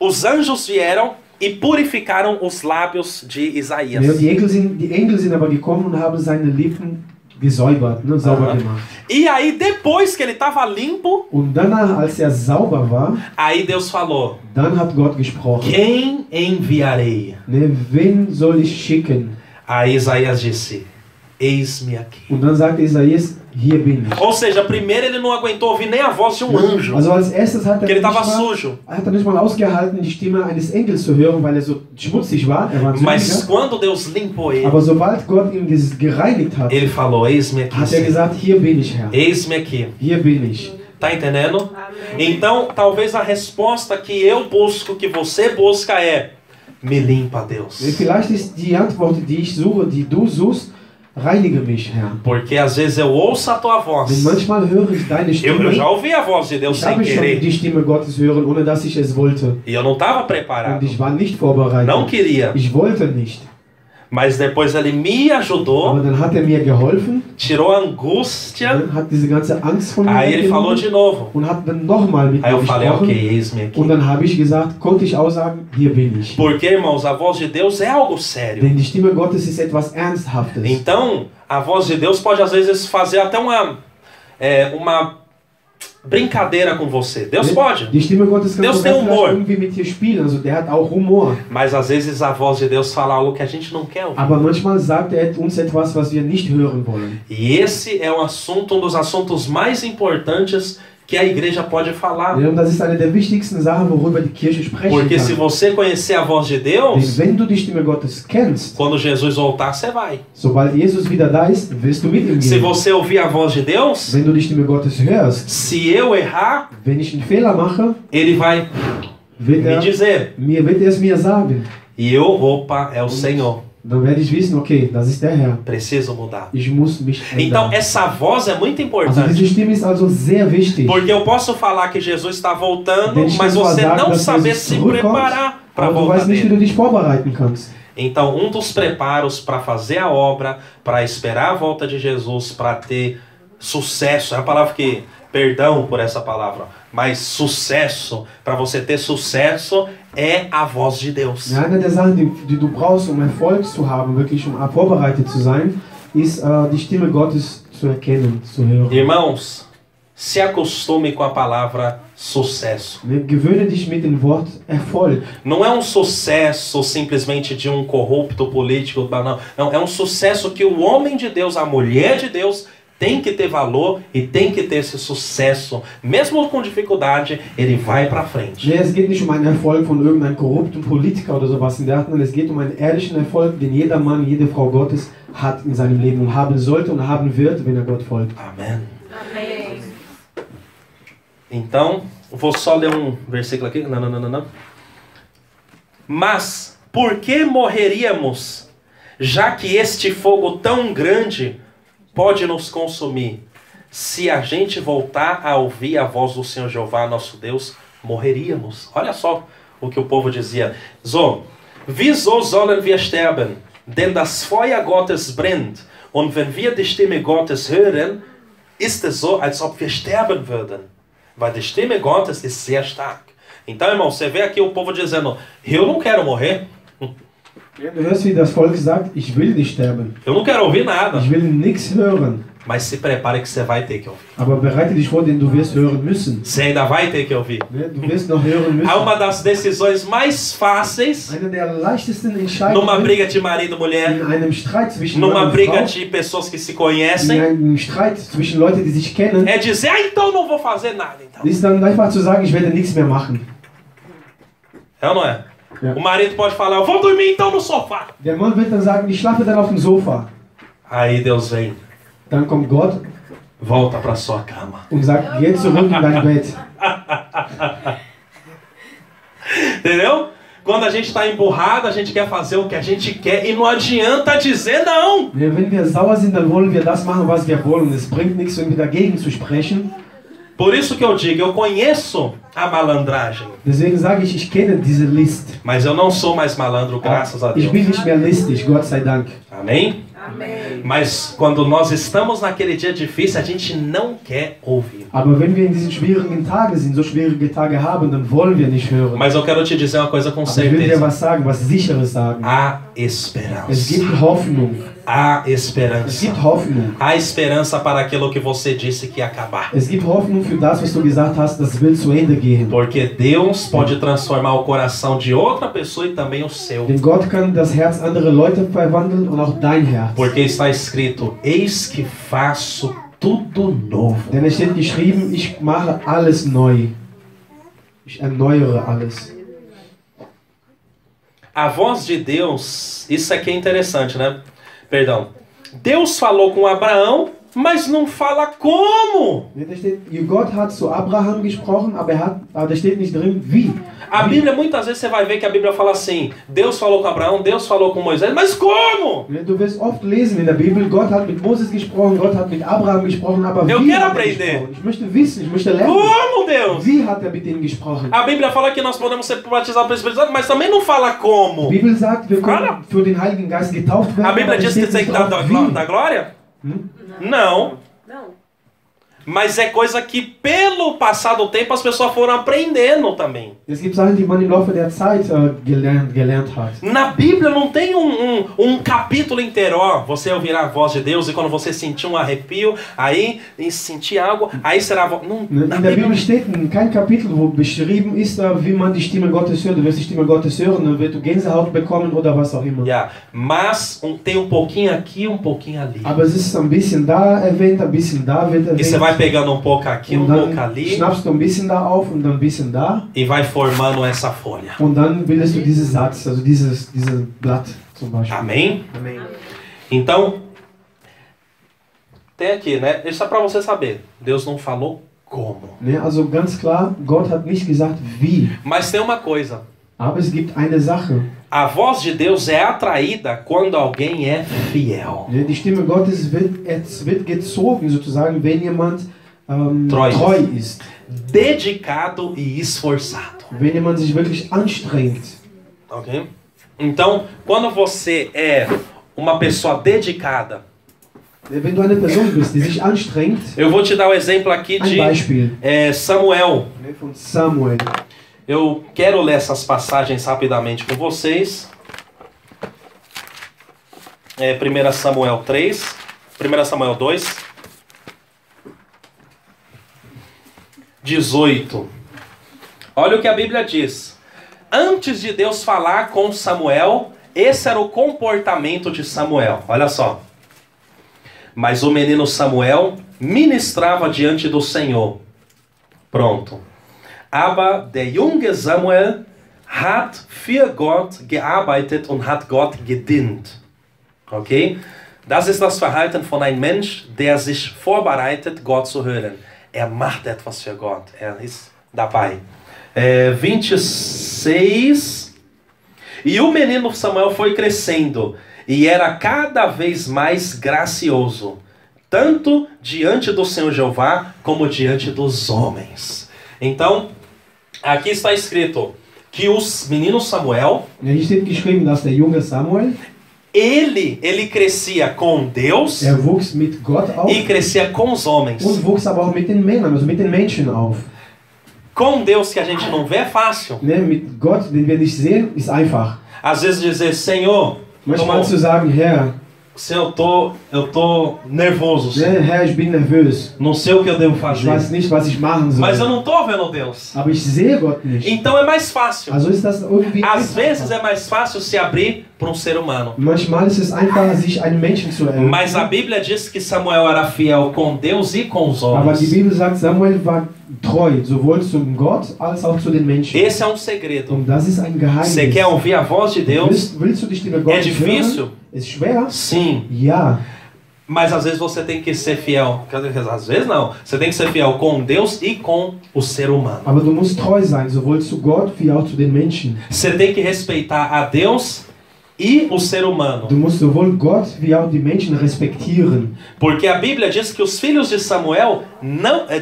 os anjos vieram e purificaram os lábios de Isaías. Ja, die Engel sind aber gekommen und haben seine Lippen gesäubert, ne, sauber gemacht. E aí depois que ele estava limpo, Und danach, als er sauber war, aí Deus falou, dann hat Gott gesprochen. quem enviarei? Ne, wen soll ich schicken? Aí Isaías disse, eis-me aqui. Und dann sagte Isaías, hier bin ich. Ou seja, primeiro ele não aguentou ouvir nem a voz de um anjo, Also als erstes hat porque ele er estava sujo. nicht mal ausgehalten, die Stimme eines Engels zu hören, weil er so schmutzig war. Er war ein Mas Sündiger. quando Deus limpou ele, Aber sobald Gott ihn gereinigt hat, ele falou, eis-me aqui, hat er Senhor. gesagt, hier bin ich, Herr. Eis-me aqui. Hier bin ich. Tá entendendo? Então, talvez a resposta que eu busco, que você busca é, me limpa, Deus. Vielleicht ist die Antwort, die ich suche, die du suchst, reinige mich, Herr. Porque às vezes eu ouço a tua voz. Denn manchmal höre ich deine Eu Stimme. já ouvi a voz de Deus Ich sem habe schon querer. die Stimme Gottes hören, ohne dass ich es wollte. E eu não estava Und preparado. ich war nicht vorbereitet. Não queria. Ich wollte nicht. Mas depois ele me Aber ajudou, dann hat er mir geholfen, tirou a angústia. hat diese ganze Angst von mir Aí ele falou de novo. und hat dann nochmal mit Aí mir eu falei, gesprochen. ok, eis-me aqui. Und dann habe ich gesagt, konnte ich aussagen, hier bin ich. Porque, irmãos, a voz de Deus é algo sério. Denn die Stimme Gottes ist etwas Ernsthaftes. Então, a voz de Deus pode às vezes fazer até uma brincadeira com você. Deus pode. Die Stimme Gottes kann Deus sogar tem vielleicht Humor. irgendwie mit dir spielen, also der hat auch Humor. Mas às vezes a voz de Deus fala algo que a gente não quer ouvir. Aber manchmal sagt er uns etwas, was wir nicht hören wollen. E esse é um dos assuntos mais importantes que a igreja pode falar. Ja, und das ist eine der wichtigsten Sachen, worüber die Kirche sprechen Porque se kann. você conhecer a voz de Denn Deus, wenn du die Stimme Gottes kennst, quando Jesus voltar, você vai. sobald Jesus wieder da ist, wirst du mit ihm Se gehen. você ouvir a voz de Deus, Wenn du die Stimme Gottes hörst, se eu errar, wenn ich einen Fehler mache, ele vai wird me dizer. wird er es mir sagen. E eu, opa, é o Senhor. Dann werde ich wissen, okay, das ist der Herr. Preciso mudar. Ich muss mich Então, ändern. essa voz é muito Also importante. diese Stimme ist also sehr wichtig. Porque eu posso falar que Jesus está voltando, Denn ich mas kann zwar você sagen, não dass saber Jesus se zurückkommt, preparar para a aber du volta weißt nicht, wie dele. du dich vorbereiten kannst. Então, um dos preparos para fazer a obra, para esperar a volta de Jesus, para ter sucesso, é a palavra que, perdão por essa palavra, mas sucesso, para você ter sucesso, é a voz de Deus. Ja, eine der Sachen, die du brauchst, um Erfolg zu haben, wirklich um vorbereitet zu sein, ist die Stimme Gottes zu erkennen, zu hören. Irmãos, se acostume com a palavra sucesso. Gewöhne dich mit dem Wort Erfolg. Não é um sucesso simplesmente de um corrupto político, não. Não, é um sucesso que o homem de Deus, a mulher de Deus, tem que ter valor e tem que ter esse sucesso. Mesmo com dificuldade, ele vai para frente. Nee, es geht nicht um einen Erfolg von irgendeinem korrupten Politiker oder sowas in der Art, sondern es geht um einen ehrlichen Erfolg, den jeder Mann, jede Frau Gottes hat in seinem Leben und haben sollte und haben wird, wenn er Gott folgt. Amém. Então, vou só ler um versículo aqui. Não. Mas, por que morreríamos, já que este fogo tão grande pode nos consumir? Se a gente voltar a ouvir a voz do Senhor Jeová, nosso Deus, morreríamos. Olha só o que o povo dizia. So, wieso sollen wir sterben? Denn das Feuer Gottes brennt. Und wenn wir die Stimme Gottes hören, ist es so, als ob wir sterben würden. Weil die Stimme Gottes ist sehr stark. Então, irmão, você vê aqui o povo dizendo, eu não quero morrer. Du hörst, wie das Volk sagt, ich will nicht sterben. Eu não quero ouvir nada. Ich will nichts hören. Mas se prepare que você vai ter que ouvir. Aber bereite dich vor, denn du wirst hören müssen. Você ainda vai ter que ouvir. Ne? Du wirst noch hören müssen. É uma das decisões mais fáceis Eine der leichtesten numa Entscheidungen briga de marido e mulher, in einem Streit zwischen numa Mann und briga Frau, de pessoas que se in conhecem, einem Streit zwischen Leuten, die sich kennen, é dizer, ah, então não vou fazer nada. Então. ist dann einfach zu sagen, ich werde nichts mehr machen. É ou não é? Ja. O marido pode falar, eu vou dormir então no sofá. Der Mann wird dann sagen, ich schlafe dann auf dem Sofa. Aí Deus vem, Dann kommt Gott volta para sua cama. und sagt, geh zurück in dein Bett. Entendeu? Quando a gente está emburrado, a gente quer fazer o que a gente quer e não adianta dizer não. Ja, wenn wir sauer sind, dann wollen wir das machen, was wir wollen. Es bringt nichts, irgendwie dagegen zu sprechen. Por isso que eu digo, eu conheço a malandragem, Deswegen sage ich kenne diese List. mas eu não sou mais malandro, graças a Ich Deus. bin nicht mehr listig, Gott sei Dank. Amém? Mas quando nós estamos naquele dia difícil, a gente não quer ouvir. Aber wenn wir in diesen schwierigen Tagen sind, so schwierige Tage haben, dann wollen wir nicht hören. Mas eu quero te dizer uma coisa com Aber ich will dir certeza. was sagen, was Sicheres sagen. Há Es esperança. gibt Hoffnung. Há Es esperança. gibt Hoffnung. Há esperança para aquilo que você disse que ia acabar. Es gibt Hoffnung für das, was du gesagt hast, das will zu Ende gehen. Porque Deus pode transformar o coração de outra pessoa e também o seu. Denn Gott kann das Herz anderer Leute verwandeln und auch dein Herz. Porque está escrito, eis que faço tudo novo. Denn es steht geschrieben, ich mache alles neu. Ich erneuere alles. A voz de Deus, isso aqui é interessante, né? Perdão. Deus falou com Abraão, mas não fala como. Ja, da steht, Gott hat zu Abraham gesprochen, aber da steht nicht drin, wie. A Bíblia, muitas vezes você vai ver que a Bíblia fala assim, Deus falou com Abraão, Deus falou com Moisés, mas como? Ja, du wirst oft lesen in der Bibel, Gott hat mit Moses gesprochen, Gott hat mit Abraham gesprochen, aber Eu wie quero hat er aprender. gesprochen? Ich möchte wissen, ich möchte lernen. Como, Deus? Wie hat er mit ihnen gesprochen? A Bíblia fala que nós podemos ser batizados pelo Espírito Santo, mas também não fala Die como. Bibel sagt, wir Fala. können für den Heiligen Geist getauft werden. A Bíblia aber diz es que steht tem que nicht dar drauf, da wie. glória? Não. Mas é coisa que pelo passar do tempo as pessoas foram aprendendo também. Es gibt Sachen, die man im Laufe der Zeit gelernt hat. Na Bíblia não tem um capítulo inteiro, ó, você ouvirá a voz de Deus e quando você sentir um arrepio, aí e sentir algo, aí será a voz. Não, na In der Bíblia Bibel steht kein Kapitel, wo beschrieben ist, wie man die Stimme Gottes hört. Du wirst die Stimme Gottes hören, dann wirst du Gänsehaut bekommen oder was auch immer. yeah. Mas tem um pouquinho aqui, um pouquinho ali. Aber es ist ein bisschen da erwähnt, ein bisschen da wird E você erwähnt. vai pegando um pouco aqui, um Und pouco dann ali schnappst du ein bisschen da auf und dann ein bisschen da. e vai formando essa folha. Und dann bildest du diesen Satz, also dieses Blatt zum Beispiel. Amém? Amen. Então, tem aqui, né? Isso é para você saber. Deus não falou como. Ne, also ganz klar, Gott hat nicht gesagt wie. Mas tem uma coisa. Aber es gibt eine Sache. A voz de Deus é atraída quando alguém é fiel. Ne, die Stimme Gottes wird gezogen, sozusagen, wenn jemand Treu treu ist. Dedicado e esforçado. Wenn jemand sich wirklich anstrengt. Ok? Então, quando você é uma pessoa dedicada, Wenn du eine Person bist, die sich anstrengt, eu vou te dar o exemplo aqui ein de Beispiel Samuel. ne, von Samuel. Eu quero ler essas passagens rapidamente com vocês. 1 Samuel 3, 1 Samuel 2, 18. Olha o que a Bíblia diz. Antes de Deus falar com Samuel, esse era o comportamento de Samuel. Olha só. Mas o menino Samuel ministrava diante do Senhor. Pronto. Aber der junge Samuel hat für Gott gearbeitet und hat Gott gedient. Okay? Das ist das Verhalten von einem Mensch, der sich vorbereitet, Gott zu hören. Er macht etwas für Gott. Er ist dabei. 26. E o menino Samuel foi crescendo e era cada vez mais gracioso, tanto diante do Senhor Jeová como diante dos homens. Então, aqui está escrito que o menino Samuel, Ja, hier steht geschrieben, dass der junge Samuel, ele crescia com Deus wuchs mit Gott auf e crescia com os homens. und wuchs aber auch mit den Männern, also mit den Menschen auf. Com Deus que a gente não vê é fácil. Ne, mit Gott, den wir nicht sehen, ist einfach. Às vezes dizer, Senhor, Manchmal zu sagen, Herr, Senhor, eu tô nervoso, Senhor. Herr, ich bin nervös. Não sei o que eu devo Ich fazer. weiß nicht, was ich machen soll. Mas eu não tô vendo Deus. Aber ich sehe Gott nicht. Então é mais fácil. Also ist das irgendwie Às vezes einfacher. é mais fácil se abrir para um ser humano. Manchmal ist es einfacher, sich einem Menschen zu Mas a öffnen. Bíblia diz que Samuel era fiel com Deus e com os Aber die homens. Bibel sagt, Samuel war treu, sowohl zum Gott als auch zu den Menschen. Esse é um segredo. Und das ist ein Geheimnis. Você quer ouvir a voz de Deus? Willst du die Stimme É Gottes difícil? hören? Ist schwer? Sim. Ja. Mas às vezes você tem que ser fiel. Às vezes não. Você tem que ser fiel com Deus e com o ser humano. Aber du musst treu sein, sowohl zu Gott wie auch zu den Menschen. Você tem que respeitar a Deus e o ser humano. Du musst sowohl Gott wie auch die Menschen respektieren. Porque a Bíblia diz que os filhos de Samuel,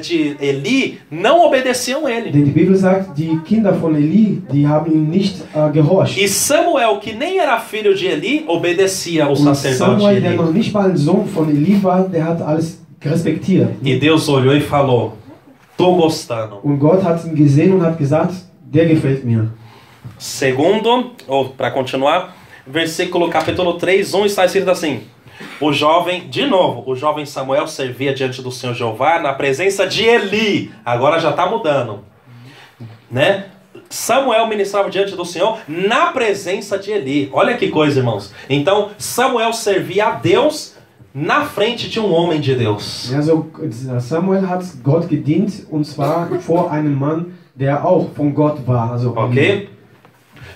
de Eli, não obedeciam ele. Denn die Bibel sagt, die Kinder von Eli, die haben ihm nicht gehorcht. E Samuel, que nem era filho de Eli, obedecia o Und sacerdote Samuel, der Eli. noch nicht mal ein Sohn von Eli war, der hat alles respektiert. E Deus olhou e falou: tô gostando. Und Gott hat ihn gesehen und hat gesagt, der gefällt mir. Segundo, ou para continuar, versículo capítulo 3, 1 está escrito assim: o jovem Samuel servia diante do Senhor Jeová na presença de Eli. Agora já está mudando, né? Samuel ministrava diante do Senhor na presença de Eli. Olha que coisa, irmãos. Então, Samuel servia a Deus na frente de um homem de Deus. Also Samuel hat Gott gedient und zwar vor einem Mann, der auch von Gott war. Also, Ok?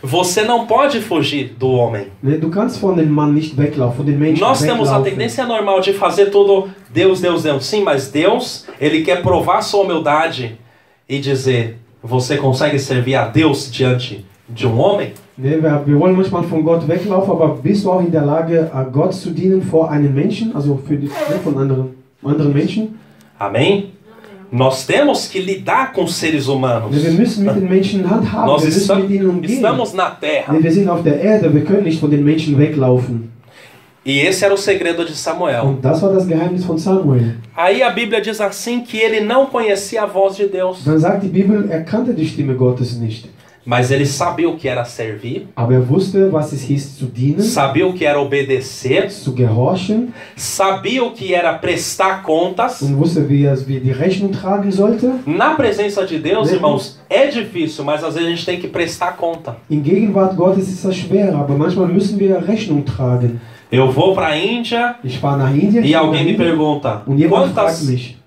Você não pode fugir do homem. Du kannst von dem Mann nicht weglaufen, von den Menschen Nós temos a weglaufen. tendência normal de fazer tudo Deus, Deus, Deus. Sim, mas Deus, Ele quer provar sua humildade e dizer: você consegue servir a Deus diante de um homem? Ne, wir wollen manchmal von Gott weglaufen, aber bist du auch in der Lage, Gott zu dienen vor einem Menschen, also für die, von anderen Menschen? Amém? Nós temos que lidar com seres humanos. Ne, wir müssen mit den Menschen handhaben, Nós wir müssen mit ihnen umgehen. estamos na terra. Ne, wir sind auf der Erde, wir können nicht von den Menschen weglaufen. E esse era o segredo de Samuel. Und das war das Geheimnis von Samuel. Aí a Bíblia diz assim que ele não conhecia a voz de Deus, Dann sagt die Bibel, er kannte die Stimme Gottes nicht. mas ele sabia o que era servir, Aber er wusste, was es hieß zu dienen, sabia o que era obedecer, zu gehorchen sabia o que era prestar contas. und wusste, wie er die Rechnung tragen sollte. Na presença de Deus, irmãos, é difícil, mas às vezes a gente tem que prestar conta. In Gegenwart Gottes ist das schwer, aber manchmal müssen wir Rechnung tragen. Eu vou para a Índia Ich fahre nach Indien e alguém me pergunta: und jemand fragt quantas mich,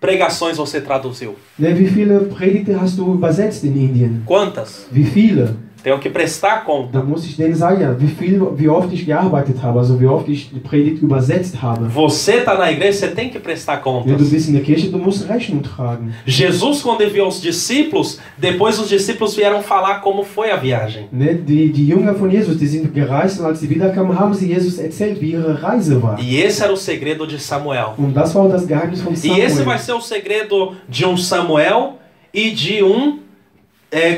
pregações você traduziu? ne, wie viele Predigte hast du übersetzt in Indien? Quantas? Wie viele? Tenho que prestar conta. Dann muss ich denen sagen, ja, wie oft ich gearbeitet habe, also wie oft ich die Predigt übersetzt habe. Você está na igreja, você tem que prestar Wenn du contas. bist in der Kirche, du musst Rechnung tragen. Jesus, quando enviou os discípulos, depois os discípulos vieram falar como foi a viagem. Ne, die Jünger von Jesus, die sind gereist und als sie wiederkamen, haben sie Jesus erzählt, wie ihre Reise war. E esse era o segredo de Samuel. Und das war das Geheimnis von E esse vai Samuel. ser o segredo de um Samuel e de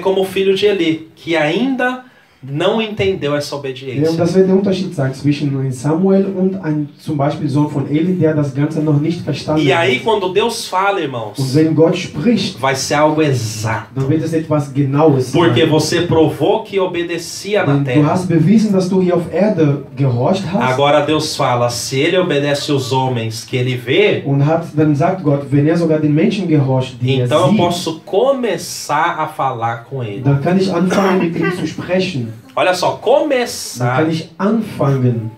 como filho de Eli, que ainda não entendeu essa Ja, und obediência. das wird der Unterschied sein zwischen Samuel und zum Beispiel Sohn von Eli, der das Ganze noch nicht verstanden E aí, hat. quando Deus fala, Und irmãos, wenn Gott spricht, vai ser algo exato. dann wird es etwas Genaues Porque sein. você provou que obedecia na Denn du terra. hast bewiesen, dass du hier auf Erde gehorcht hast. Agora Deus fala, se ele obedece os homens que ele vê, Und dann sagt Gott, wenn er sogar den Menschen gehorcht, die er então eu sieht, posso começar a falar com ele. dann kann ich anfangen, mit ihm zu sprechen. Olha só, Dann começar. kann ich anfangen.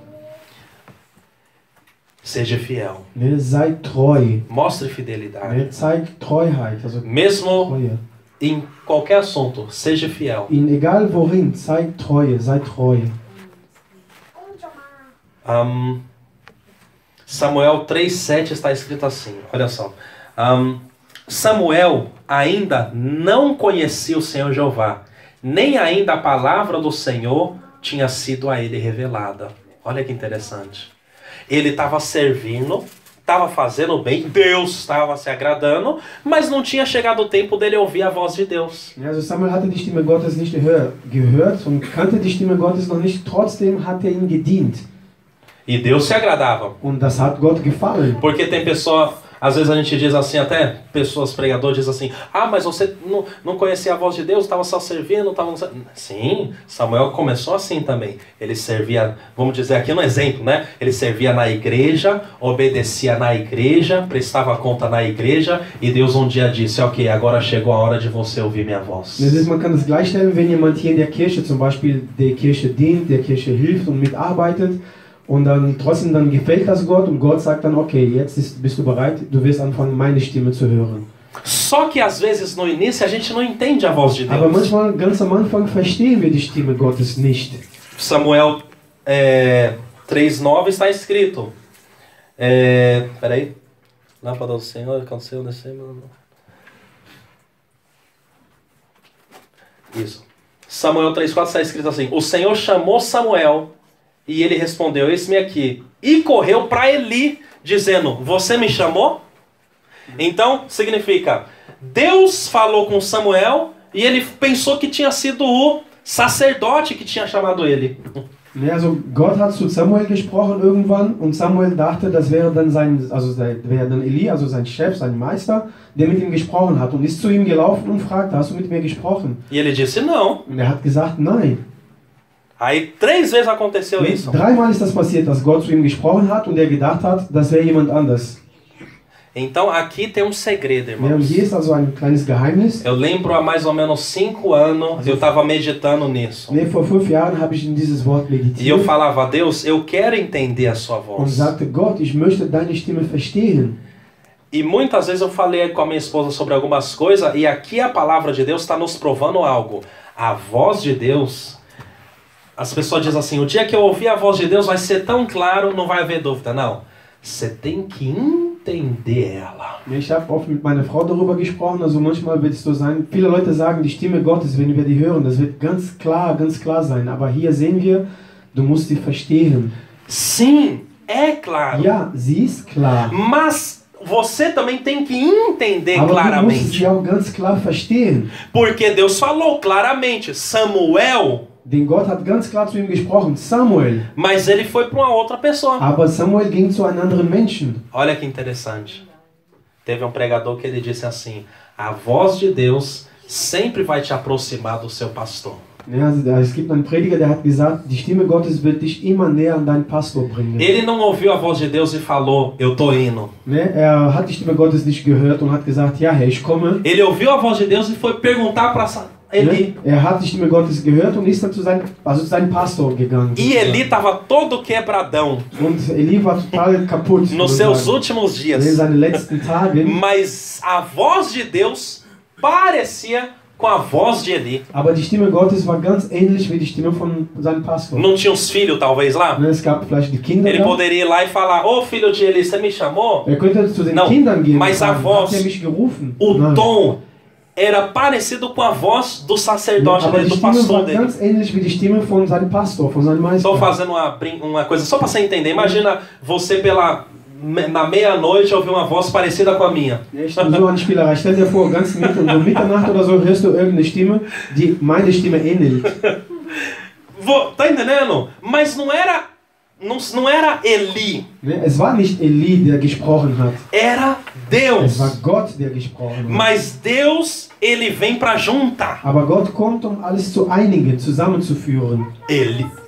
Seja fiel. Ne, sei treu. Mostre fidelidade. Ne, zeig Treuheit, also Mesmo Treue. em qualquer assunto, seja fiel. In egal worin, zeig Treue, sei treu. Samuel 3,7 está escrito assim, olha só. Samuel ainda não conhecia o Senhor Jeová, nem ainda a palavra do Senhor tinha sido a ele revelada. Olha que interessante. Ele estava servindo, estava fazendo bem, Deus estava se agradando, mas não tinha chegado o tempo dele ouvir a voz de Deus. Ja, also Samuel hatte die Stimme Gottes nicht gehört und kannte die Stimme Gottes noch nicht, trotzdem hat er ihm gedient. E Deus se agradava. Und das hat Gott gefallen. Porque tem pessoa, Às vezes a gente diz assim, até pessoas, pregadores, dizem assim, ah, mas você não conhecia a voz de Deus, estava só servindo, estava... Sim, Samuel começou assim também. Ele servia, vamos dizer aqui um exemplo, né? Ele servia na igreja, obedecia na igreja, prestava conta na igreja, e Deus um dia disse, ok, agora chegou a hora de você ouvir minha voz. Das heißt, man kann das gleichstellen, wenn jemand hier in der Kirche zum Beispiel der Kirche dient, der Kirche hilft und mitarbeitet und dann trotzdem dann gefällt das Gott und Gott sagt dann, okay, jetzt bist du bereit, du wirst anfangen, meine Stimme zu hören. Só que às vezes no início a gente não entende a voz de Deus. Aber manchmal, ganz am Anfang, verstehen wir die Stimme Gottes nicht. Samuel 3,9 está escrito. Peraí. Lâmpada do Senhor, cancelo nesse... Isso. Samuel 3,4 está escrito assim: o Senhor chamou Samuel e ele respondeu, eis-me aqui. E correu para Eli, dizendo, você me chamou? Então, significa, Deus falou com Samuel e ele pensou que tinha sido o sacerdote que tinha chamado ele. Also Gott hat zu Samuel gesprochen irgendwann und Samuel dachte, das wäre dann Eli, also sein Chef, sein Meister, der mit ihm gesprochen hat und ist zu ihm gelaufen und fragte, hast du mit mir gesprochen? E ele disse não. Und hat gesagt, nein. Aí 3 vezes aconteceu isso. 3-mal ist das passiert, dass Gott zu ihm gesprochen hat und er gedacht hat, das wäre jemand anders. Então aqui tem segredo, irmãos. Hier ist also ein kleines Geheimnis. Eu lembro há mais ou menos 5 anos, eu estava meditando nisso. Vor 5 Jahren habe ich in dieses Wort meditiert. E eu falava, Deus, eu quero entender a sua voz. Und sagte, Gott, ich möchte deine Stimme verstehen. E muitas vezes eu falei com a minha esposa sobre algumas coisas, e aqui a palavra de Deus está nos provando algo. A voz de Deus, as pessoas dizem assim, o dia que eu ouvir a voz de Deus vai ser tão claro, não vai haver dúvida. Não, você tem que entender ela. Ich habe oft mit meiner Frau darüber gesprochen, also manchmal wird es so sein, viele Leute sagen, die Stimme Gottes, wenn wir die hören, das wird ganz klar sein. Aber hier sehen wir, du musst sie verstehen. Sim, é claro. Ja, sie ist klar. Mas você também tem que entender Aber claramente. du musst sie auch ganz klar verstehen. Porque Deus falou claramente, Samuel. Denn Gott hat ganz klar zu ihm gesprochen, Samuel. Mas ele foi para uma outra pessoa. Aber Samuel ging zu einem anderen Menschen. Olha que interessante. Teve um pregador que ele disse assim, a voz de Deus sempre vai te aproximar do seu pastor. Ja, es gibt einen Prediger, der hat gesagt, die Stimme Gottes wird dich immer näher an deinen Pastor bringen. Ele não ouviu a voz de Deus e falou, eu tô indo. Hat die Stimme Gottes nicht gehört und hat gesagt, ja Herr, ich komme. Ele ouviu a voz de Deus e foi perguntar para Eli. Hat die Stimme Gottes gehört und ist dann zu seinem Pastor gegangen. E Eli estava todo quebradão. Und Eli war total kaputt. Nos seus últimos dias. In seinen letzten Tagen. Mas a voz de Deus parecia com a voz de Eli. Aber die Stimme Gottes war ganz ähnlich wie die Stimme von seinem Pastor. Não tinha uns filhos talvez lá? Es gab vielleicht die Kinder. Ele poderia ir lá e falar, ô filho de Eli, você me chamou? Könnte zu den Kindern gehen. Mas a voz, mich gerufen? O tom era parecido com a voz do sacerdote dele, do pastor dele. Ganz ähnlich wie die Stimme von seinem Pastor, von seinem Meister. Estou fazendo uma coisa só para você entender. Imagina você na meia-noite ouvir uma voz parecida com a minha. So eine Spielerei. Stell dir vor, ganz Mitternacht oder so hörst du irgendeine Stimme, die meine Stimme ähnelt. Tá entendendo? Mas não era Eli. Es war nicht Eli, der gesprochen hat. Era Deus. Es war Gott, der gesprochen hat. Mas Deus, ele vem para juntar. Aber Gott kommt, alles zu einigen, zusammenzuführen.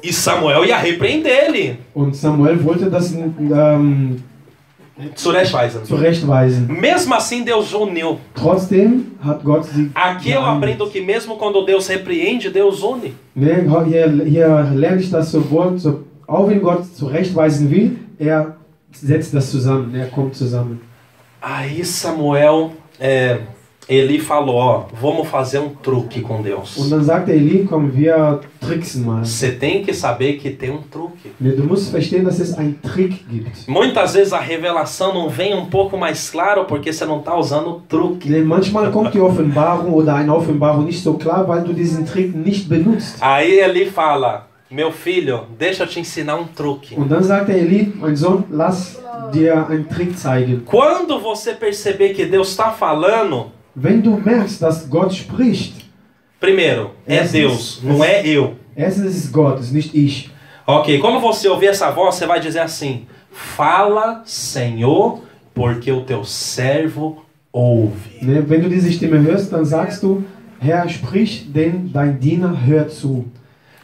E Samuel ia repreender ele. Und Samuel wollte das zurechtweisen. Mesmo assim, Deus uniu. Trotzdem hat Gott sie Aqui eu aprendo que mesmo quando Deus repreende, Deus une. Hier lerne ich das auch wenn Gott zurechtweisen will, er setzt das zusammen, er kommt zusammen. Aí Samuel, Eli falou, ó, vamos fazer truque com Deus. Und dann sagte Eli, komm, wir tricksen mal. Você tem que saber que tem truque. Du musst verstehen, dass es einen Trick gibt. Muitas vezes a revelação não vem pouco mais claro porque você não está usando o truque. Denn manchmal kommt die Offenbarung oder eine Offenbarung nicht so klar, weil du diesen Trick nicht benutzt. Aí Eli fala, meu filho, deixa eu te ensinar truque. Und dann sagt Eli, mein Sohn, lass dir einen Trick zeigen. Quando você perceber que Deus está falando, wenn du merkst, dass Gott spricht, primeiro, Deus, não é eu. Erstens ist Gott, ist nicht ich. Ok, quando você ouvir essa voz, você vai dizer assim, fala, Senhor, porque o teu servo ouve. Ne? Wenn du diese Stimme hörst, dann sagst du, Herr, sprich, denn dein Diener hört zu.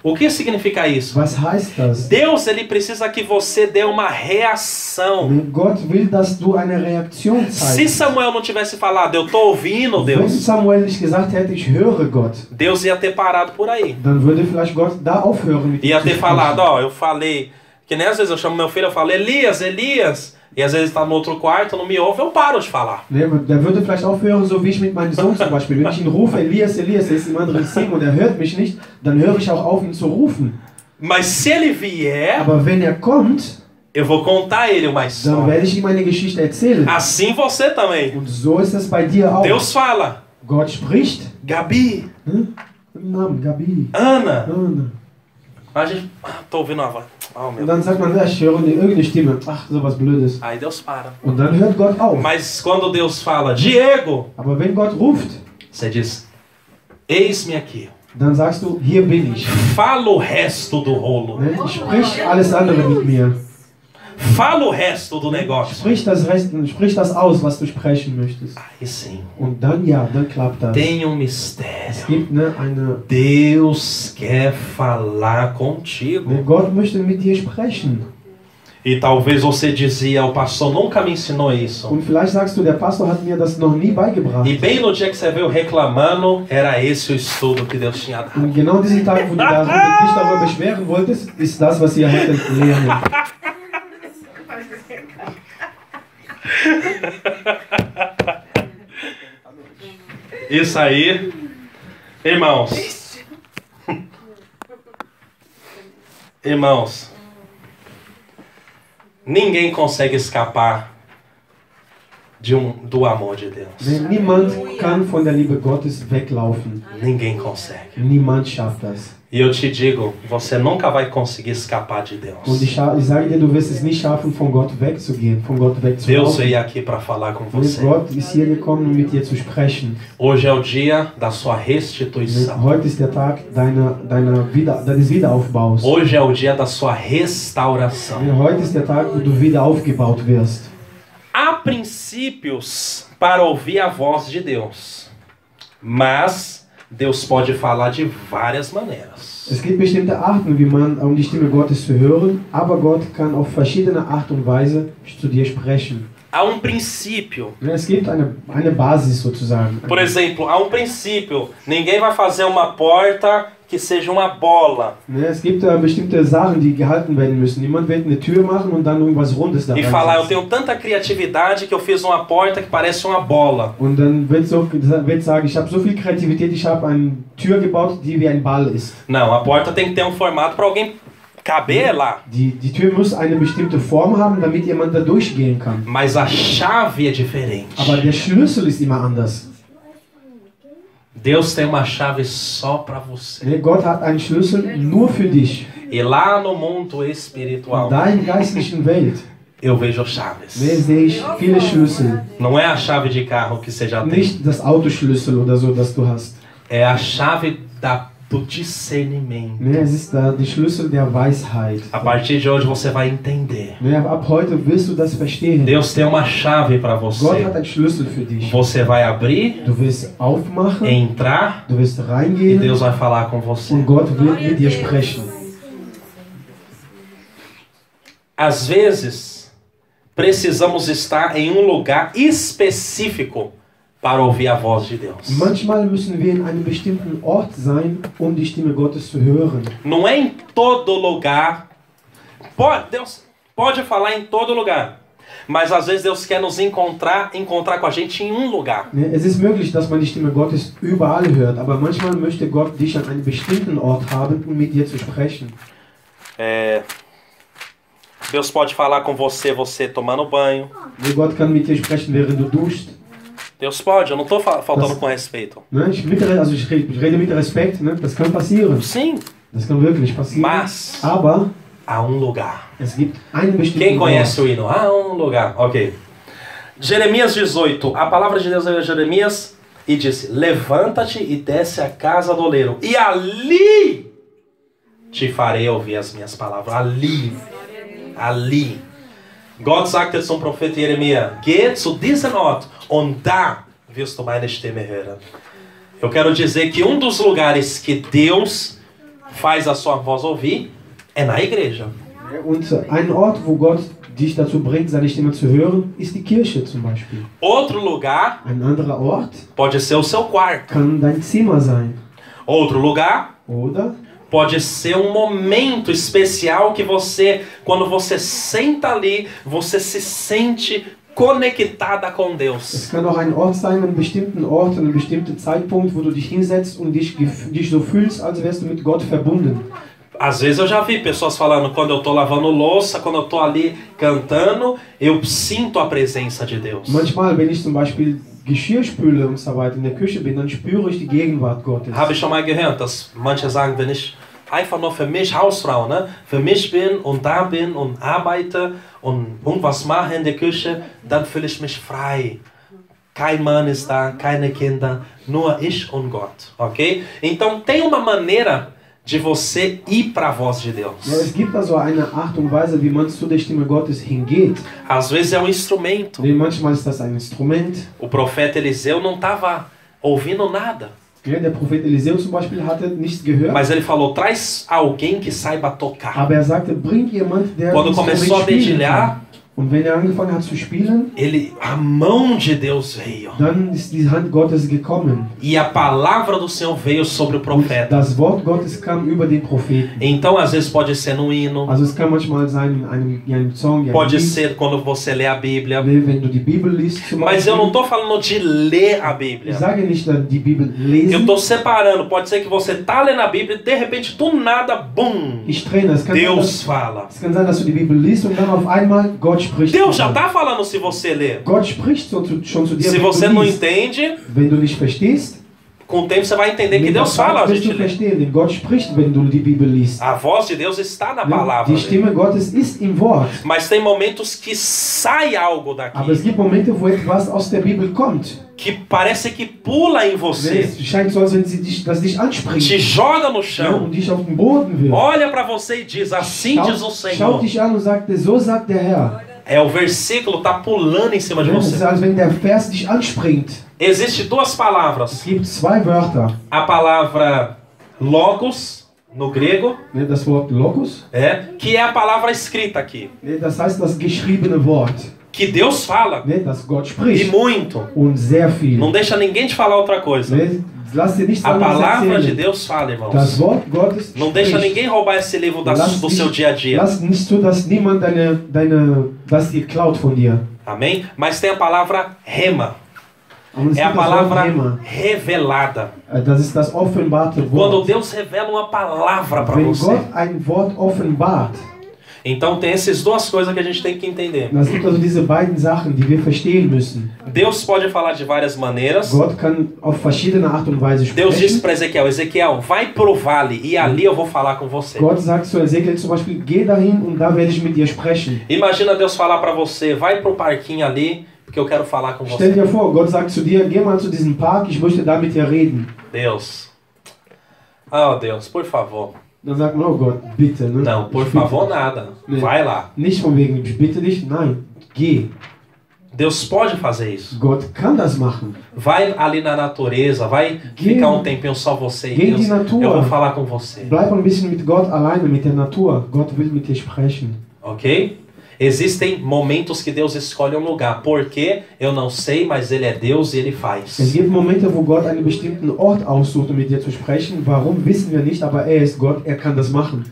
O que significa isso? Was heißt das? Deus, ele precisa que você dê uma reação. Ne? Gott will, dass du eine Reaktion Se zeigst. Samuel não tivesse falado, eu tô ouvindo Wenn Deus, Samuel nicht gesagt hätte, ich höre Gott, Deus ia ter parado por aí. dann würde vielleicht Gott da aufhören mit Ia ihm zu ter falado, sprechen. ó, eu falei, que nem às vezes eu chamo meu filho, eu falo, Elias, Elias, e às vezes está no outro quarto, não me ouve, eu paro de falar. Ne? Der würde vielleicht aufhören, so wie ich mit meinem Sohn zum Beispiel. Wenn ich ihn rufe, Elias, Elias, er ist im anderen Zimmer und er hört mich nicht, dann höre ich auch auf, ihn zu rufen. Mas se ele vier, Aber wenn er kommt, eu vou contar a ele uma dann história. werde ich ihm eine Geschichte erzählen. Assim você também. Und so ist es bei dir auch. Deus fala, Gott spricht. Gabi, Hm? Namen, Gabi. Ana, Ana. a gente, tô ouvindo uma voz. Oh, Und meu. dann sagt man, ja, ich höre irgendeine Stimme. Ach, sowas Blödes. Aí Deus para. Und dann hört Gott auf. Mas quando Deus fala, Diego, Aber wenn Gott ruft, você diz, eis-me aqui. dann sagst du, hier bin ich. Fala o resto do rolo. Ne? Sprich alles andere mit mir. Fala o resto do negócio. Sprich das aus, was du sprechen möchtest. Aí sim. Und dann ja, dann klappt das. Tem um Es mistério. gibt eine. Deus quer falar contigo. Gott möchte mit dir sprechen. E talvez você dizia, o pastor nunca me ensinou isso. Und vielleicht sagst du, der Pastor hat mir das noch nie beigebracht. E bem no dia que você veio reclamando, era esse o estudo que Deus tinha dado. Und genau diesen Tag, wo du dich darüber beschweren wolltest, ist das, was ihr hättet lernen. Isso aí, irmãos. Irmãos, ninguém consegue escapar do amor de Deus. Niemand kann von der Liebe Gottes weglaufen. Ninguém consegue. Niemand schafft das. E eu te digo, você nunca vai conseguir escapar de Und Deus. ich sage dir, du wirst es nicht schaffen, von Gott wegzugehen, von Gott Deus wegzulaufen. veio aqui para falar com você. Gott ist hier gekommen, um mit dir zu sprechen. Hoje é o dia da sua restituição. Heute ist der Tag deines Wiederaufbaus. Hoje é o dia da sua restauração. Heute ist der Tag, wo du wieder aufgebaut wirst. Há princípios para ouvir a voz de Deus, mas Deus pode falar de várias maneiras. Es gibt bestimmte Arten, um die Stimme Gottes zu hören, aber Gott kann auf verschiedene Art und Weise zu dir sprechen. Há princípio. Es gibt eine Basis sozusagen. Por exemplo, há princípio. Ninguém vai fazer uma porta que seja uma bola. Es gibt bestimmte Sachen, die gehalten werden müssen. Niemand wird eine Tür machen und dann irgendwas Rundes da E falar, eu reinsetzen. tenho tanta criatividade que eu fiz uma porta que parece uma bola. Und dann wird sagen, ich habe so viel Kreativität, ich habe eine Tür gebaut, die wie ein Ball ist. Não, a porta tem que ter formato para alguém caber lá. Die Tür muss eine bestimmte Form haben, damit jemand da durchgehen kann. Mas a chave é diferente. Aber der Schlüssel ist immer anders. Deus tem uma chave só para você. Gott hat einen Schlüssel nur für dich. E lá no mundo espiritual, Da in der geistlichen Welt eu vejo chaves. sehe ich viele Schlüssel. Não é a chave de carro que você já tem. Nicht das Autoschlüssel oder so, das du hast. É a chave do discernimento. Es ist die Schlüssel der Weisheit. A partir de hoje você vai entender. Ab heute wirst du das verstehen. Deus tem uma chave para Gott você. hat einen Schlüssel für dich. Você vai abrir, Du wirst aufmachen, entrar du wirst e reingehen Deus vai falar com você. und Gott wird mit dir sprechen. Às vezes, precisamos estar em lugar específico para ouvir a voz de Deus. Manchmal müssen wir in einem bestimmten Ort sein, um die Stimme Gottes zu hören. Não é em todo lugar. Deus pode falar em todo lugar. Mas às vezes Deus quer nos encontrar com a gente em lugar. Es ist möglich, dass man die Stimme Gottes überall hört, aber manchmal möchte Gott dich an einem bestimmten Ort haben, um mit dir zu sprechen. Deus pode falar com você tomando banho. Gott kann mit dir sprechen, während du duschst. Deus pode, eu não estou faltando com respeito. Ich rede mit Respekt, das kann passieren. Sim, Das kann wirklich passieren. mas Aber há lugar. es gibt einen bestimmten Quem conhece Ort. o hino? Há lugar. Ok. Jeremias 18. A palavra de Deus veio a Jeremias e disse: levanta-te e desce à casa do oleiro, e ali te farei ouvir as minhas palavras. Ali. Gott sagte zum Prophet Jeremia, geh zu diesem Ort und da wirst du meine Stimme hören. Eu quero dizer que dos lugares que Deus faz a sua voz ouvir é na igreja. Und ein Ort, wo Gott dich dazu bringt, seine Stimme zu hören, ist die Kirche zum Beispiel. Outro lugar Ein anderer Ort pode ser o seu quarto. kann dein Zimmer sein. Outro lugar Oder pode ser momento especial que você, quando você senta ali, você se sente conectada com Deus. es kann auch ein Ort sein, einen bestimmten Ort, einen bestimmten Zeitpunkt, wo du dich hinsetzt und dich so fühlst, als wärst du mit Gott verbunden. Às vezes eu já vi pessoas falando, quando eu tô lavando louça, quando eu tô ali cantando, eu sinto a presença de Deus. Manchmal, wenn ich zum Beispiel Geschirr spüle und so weiter in der Küche bin, dann spüre ich die Gegenwart Gottes. Habe ich schon mal gehört, dass manche sagen, wenn ich einfach nur für mich Hausfrau, ne, für mich bin und da bin und arbeite und irgendwas mache in der Küche, dann fühle ich mich frei. Kein Mann ist da, keine Kinder, nur ich und Gott, ok? Então tem uma maneira de você ir para a voz de Deus. Ja, es gibt also eine Art und Weise, wie man zu der Stimme Gottes hingeht. Às vezes é um instrumento. Manchmal ist das ein Instrument. O profeta Eliseu não estava ouvindo nada. Ja, der Prophet Eliseu zum Beispiel hatte nichts gehört. Mas ele falou, traz alguém que saiba tocar. Aber er sagte, bring jemand, der Quando começou a dedilhar, und wenn er angefangen hat zu spielen, a mão de Deus veio. dann ist die Hand Gottes gekommen. E a palavra do Senhor veio sobre o Und profeta. das Wort Gottes kam über den Propheten. Então, às vezes pode ser no hino, Also es kann manchmal sein in einem Song, in pode einem Lied, ser quando você lê a Bíblia. wenn du die Bibel liest zum Mas eu não Beispiel. estou falando de ler a Ich Bíblia. sage nicht, die Bibel Eu lesen. estou separando. Pode ser que você está lendo a Bíblia e de repente, do nada, bum, Ich trenne. Es kann sein, Deus fala. es kann sein, dass du die Bibel liest und dann auf einmal Gott spricht. Deus zu já dir. está falando se você ler. Gott spricht schon zu dir, Se wenn você du não liest. entende, Wenn du nicht verstehst, com o tempo você vai entender que mit der Deus fala a Zeit wirst gente du ler. verstehen, denn Gott spricht, wenn du die Bibel liest. A voz de Deus está na palavra Die dele. Stimme Gottes ist im Wort. Mas tem momentos que sai algo Aber es daqui, gibt Momente, wo etwas aus der Bibel kommt. que parece que pula em você, Es scheint so, als wenn das dich anspringt, te joga no ja, chão, und dich auf den Boden wirft. olha para você e diz, assim diz o Schaut Senhor. dich an und sagt, so sagt der Herr. É, o versículo tá pulando em cima de Ja, es ist, você. als wenn der Vers dich anspringt. Existem duas Es palavras. gibt zwei Wörter. A palavra logos, no grego, Ne, das Wort Logos, que é a palavra escrita aqui. ne, das heißt das geschriebene Wort. Que Deus fala, Ne, das Gott e spricht. muito. Und sehr viel. Não deixa ninguém te falar outra coisa. Ne, lass dir nichts A anderes palavra de erzählen. Deus fala, Das irmãos. Wort Gottes Não deixa spricht. ninguém roubar esse livro do seu dia a dia. Lass nicht zu, dass niemand das dir klaut von dir. Amém? Mas tem a palavra rema. Und es É a gibt das Wort palavra Rema. revelada. Das ist das offenbarte Quando Wort. Deus revela uma palavra para Wenn você. Gott ein Wort offenbart, Então tem essas duas coisas que a gente tem que entender. es gibt also diese beiden Sachen, die wir verstehen müssen. Deus pode falar de várias maneiras. Gott kann auf verschiedene Art und Weise Deus disse sprechen. para Ezequiel, Ezequiel, vai pro vale e ali eu vou falar com você. Gott sagt zu Ezekiel zum Beispiel, geh dahin und da werde ich mit dir sprechen. Imagina Deus falar para você, vai pro parquinho ali, porque eu quero falar com Stell você. dir vor, Gott sagt zu dir, geh mal zu diesem Park, ich möchte da mit dir reden. Deus. Oh Deus, por favor. Dann sagt man, oh Gott, bitte. Ne? Não, por Ich bitte favor dich. nada. Nee. Vai lá. Nicht von wegen, ich bitte dich, nein, geh. Deus pode fazer isso. Gott kann das machen. Vai ali na natureza, vai Geh- ficar um tempinho só você e geh in Deus. die Natur. Eu vou falar com você. Bleib ein bisschen mit Gott alleine, mit der Natur. Gott will mit dir sprechen. Ok? Existem momentos que Deus escolhe um lugar. Por quê? Eu não sei, mas Ele é Deus e Ele Es faz. gibt Momente, wo Gott einen bestimmten Ort aussucht, um mit dir zu sprechen. Warum, wissen wir nicht, aber er ist Gott, er kann das machen.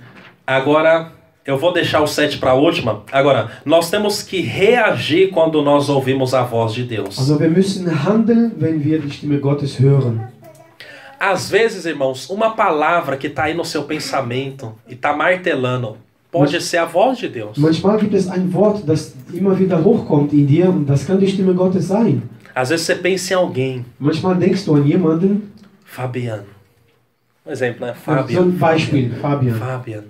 Agora, eu vou deixar o 7 para a última. Agora, nós temos que reagir quando nós ouvimos a voz de Deus. Also wir müssen handeln, wenn wir die Stimme Gottes hören. Às vezes, irmãos, uma palavra que está aí no seu pensamento e está martelando, pode ser a voz de Deus. Manchmal gibt es ein Wort, das immer wieder hochkommt in dir und das kann die Stimme Gottes sein. Às vezes você pensa em alguém. Manchmal denkst du an jemanden, Fabiano. Um exemplo, né? so ein Fabian. Beispiel, Fabian.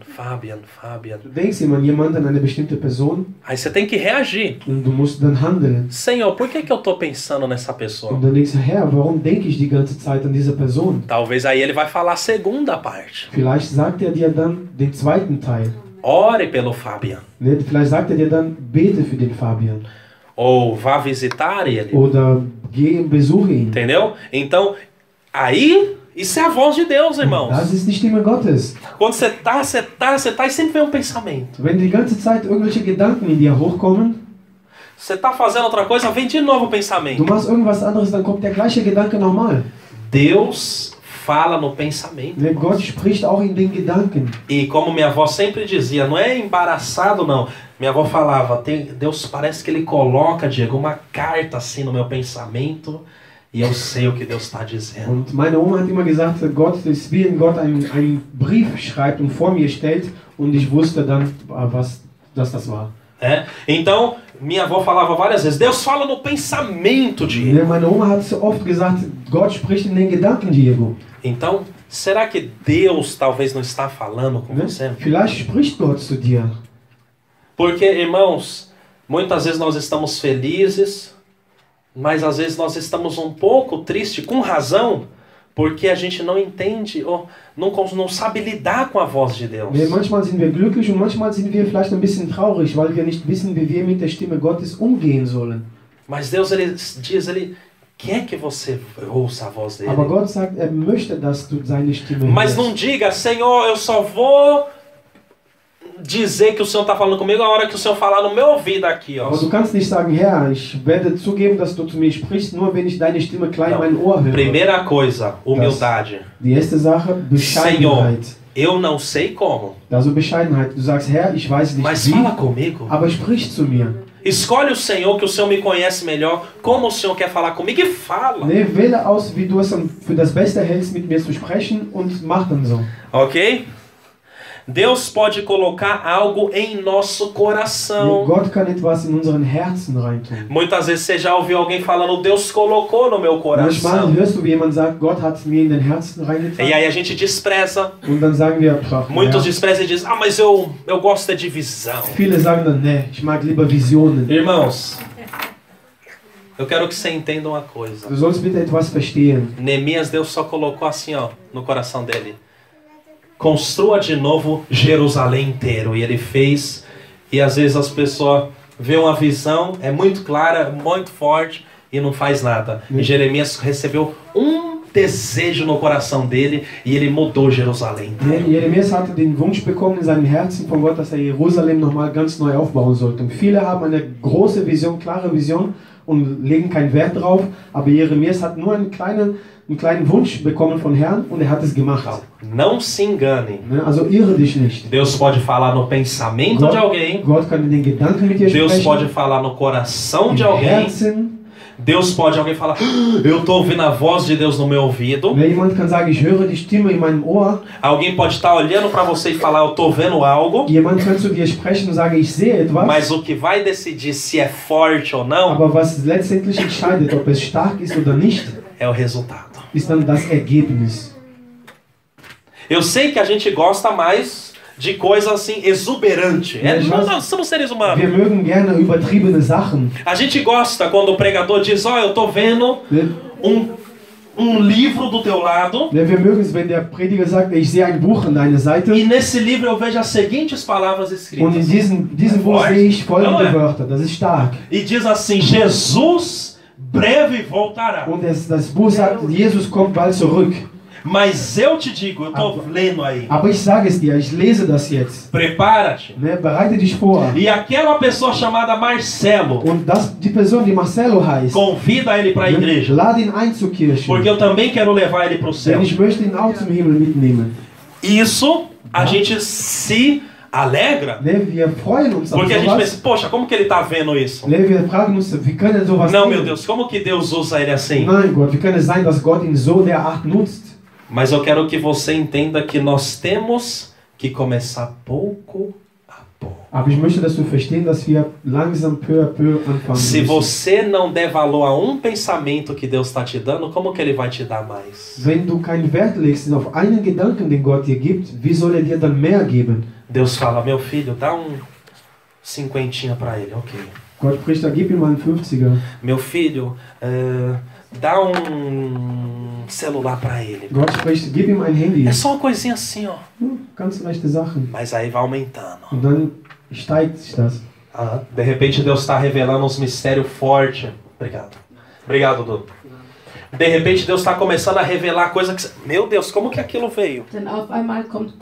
Fabian. Du denkst immer an jemanden, an eine bestimmte Person Aí você tem que reagir. und du musst dann handeln. Senhor, por que eu tô pensando nessa pessoa? Und dann denkst du, Herr, warum denke ich die ganze Zeit an diese Person? Talvez aí ele vai falar a segunda parte. Vielleicht sagt er dir dann den zweiten Teil. ore pelo Fabian. Ne? Vielleicht sagt er dir dann, bete für den Fabian. Ou vá visitar ele. Oder geh und besuche ihn. Entendeu? Então, aí, isso é a voz de Deus, irmãos. Das ist die Stimme Gottes. Quando você tá e sempre vem um pensamento. Wenn die ganze Zeit irgendwelche Gedanken in dir hochkommen, Você tá fazendo outra coisa, vem de novo o du pensamento. machst irgendwas anderes, dann kommt der gleiche Gedanke nochmal. Deus fala no pensamento. Ne? Gott spricht auch in den Gedanken. E como minha avó sempre dizia, não é embaraçado não. Minha avó falava, Deus parece que ele coloca, Diego, uma carta assim no meu pensamento e eu sei o que Deus está dizendo. Und meine Oma hat immer gesagt, Gott ist wie wenn Gott einen Brief schreibt und vor mir stellt und ich wusste dann, was das war. É? Então, minha avó falava várias vezes, Deus fala no pensamento, Diego. Ne? Meine Oma hat so oft gesagt, Gott spricht in den Gedanken, Diego. Então, será que Deus talvez não está falando com Ne? você? Vielleicht spricht Gott zu dir. Porque, irmãos, muitas vezes nós estamos felizes, mas às vezes nós estamos um pouco tristes, com razão, porque a gente não entende ou não sabe lidar com a voz de Deus. Ne? Manchmal sind wir glücklich und manchmal sind wir vielleicht ein bisschen traurig, weil wir nicht wissen, wie wir mit der Stimme Gottes umgehen sollen. Mas Deus, ele diz, ele quer que você ouça a voz dele. Aber Gott sagt, er möchte, dass du seine Stimme Mas hörst. não diga, Senhor, eu só vou dizer que o Senhor está falando comigo a hora que o Senhor falar no meu ouvido aqui, ó. Aber du kannst nicht sagen, Herr, ich werde zugeben, dass du zu mir sprichst, nur wenn ich deine Stimme klein in mein Ohr höre. Primeira coisa, humildade. Die erste Sache, Bescheidenheit. Eu não sei como, Also Bescheidenheit. Du sagst, Herr, ich weiß nicht mas wie, fala comigo. aber sprich zu mir. Escolhe o Senhor, que o Senhor me conhece melhor, como o Senhor quer falar comigo e fala. Ne, wähle aus, wie du es für das Beste hältst, mit mir zu sprechen und mach dann so. Ok? Deus pode colocar algo em nosso Ne, coração. Gott kann etwas in unseren Herzen reintun. Muitas vezes você já ouviu alguém falando, Deus colocou no meu Manchmal coração. hörst du, wie jemand sagt, Gott hat mir in den Herzen reingetan. E aí a gente despreza. Und dann sagen wir, ach, Muitos ja. desprezam e dizem, ah, mas eu gosto é de visão. Viele sagen dann, ne, ich mag lieber Visionen. Irmãos, eu quero que você entenda uma coisa. Du sollst bitte etwas verstehen. Neemias, Deus só colocou assim, ó, no coração dele. Construa de novo Jerusalém inteiro. E ele fez. E às vezes as pessoas vê uma visão, é muito clara, muito forte, e não faz nada. E Jeremias recebeu um desejo no coração dele e ele mudou Jerusalém Ne, inteiro. Jeremias hatte den Wunsch bekommen in seinem Herzen von Gott, dass er Jerusalem nochmal ganz neu aufbauen sollte. Und viele haben eine große Vision, klare Vision und legen keinen Wert drauf. Aber Jeremias hat nur einen kleinen Wunsch bekommen von Herrn und er hat es gemacht. Não se engane. Ne, also irre dich nicht. Deus pode falar no pensamento de alguém. Gott kann in den Gedanken mit dir Deus sprechen. pode falar no coração de Im alguém. Herzen. Deus pode alguém falar, eu estou ouvindo a voz de Deus no meu ouvido. Ne, jemand kann sagen, ich höre die Stimme in meinem Ohr. Alguém pode estar olhando para você e falar, eu estou vendo algo. Jemand kann zu dir sprechen und sagen, ich sehe etwas. Mas o que vai decidir se é forte ou não Aber was letztendlich entscheidet, ob es stark ist oder nicht, é o resultado. ist dann das Ergebnis. Eu sei que a gente gosta mais de coisa assim exuberante. Nós somos seres humanos. Wir mögen gerne übertriebene Sachen. A gente gosta quando o pregador diz, ó, eu estou vendo Ne? um livro do teu lado. Ne, wir mögen es, wenn der Prediger sagt, ich sehe ein Buch an deiner Seite E nesse livro eu vejo as seguintes palavras und in escritas. diesem Buch sehe ich folgende Wörter. Das ist stark. E diz assim, Jesus breve voltará. Und das Buch sagt, Jesus kommt bald zurück. Mas eu te digo, eu estou lendo aí. Aber ich sage es dir, ich lese das jetzt. Prepara-te. Ne, bereite dich vor. E aquela pessoa chamada Marcelo, Und die Person, die Marcelo heißt, convida ele para a ne, igreja. lade ihn ein zur Kirche. Porque eu também quero levar ele para o céu. Denn ich möchte ihn auch zum Himmel mitnehmen. Isso a gente se alegra. Ne, wir freuen uns auf Porque a gente pensa, sowas. poxa, como que ele está vendo isso? Ne, wir fragen uns, wie kann sowas Não, gehen? meu Deus, como que Deus usa ele assim? Nein, Gott, wie kann es sein, dass Gott ihn so derart nutzt? Mas eu quero que você entenda que nós temos que começar pouco a pouco. Aber ich möchte, dass du verstehen, dass wir langsam peu à peu anfangen Se müssen. você não der valor a um pensamento que Deus está te dando, como que ele vai te dar mais? Wenn du keinen Wert legst auf einen Gedanken, den Gott dir gibt, wie soll er dir dann mehr geben? Deus fala, meu filho, dá cinquentinha para ele, ok. Gott spricht, da gib ihm mal einen 50er. Meu filho, dá um celular para ele. Gott spricht, gib ihm ein Handy. É só uma coisinha assim, ó. Ganz leichte Sachen. Mas aí vai aumentando. Und dann steigt sich das. De repente Deus está revelando uns mistérios fortes. Obrigado. Obrigado, Dudu. De repente Deus está começando a revelar coisas que... Meu Deus, como que aquilo veio? Denn auf einmal kommt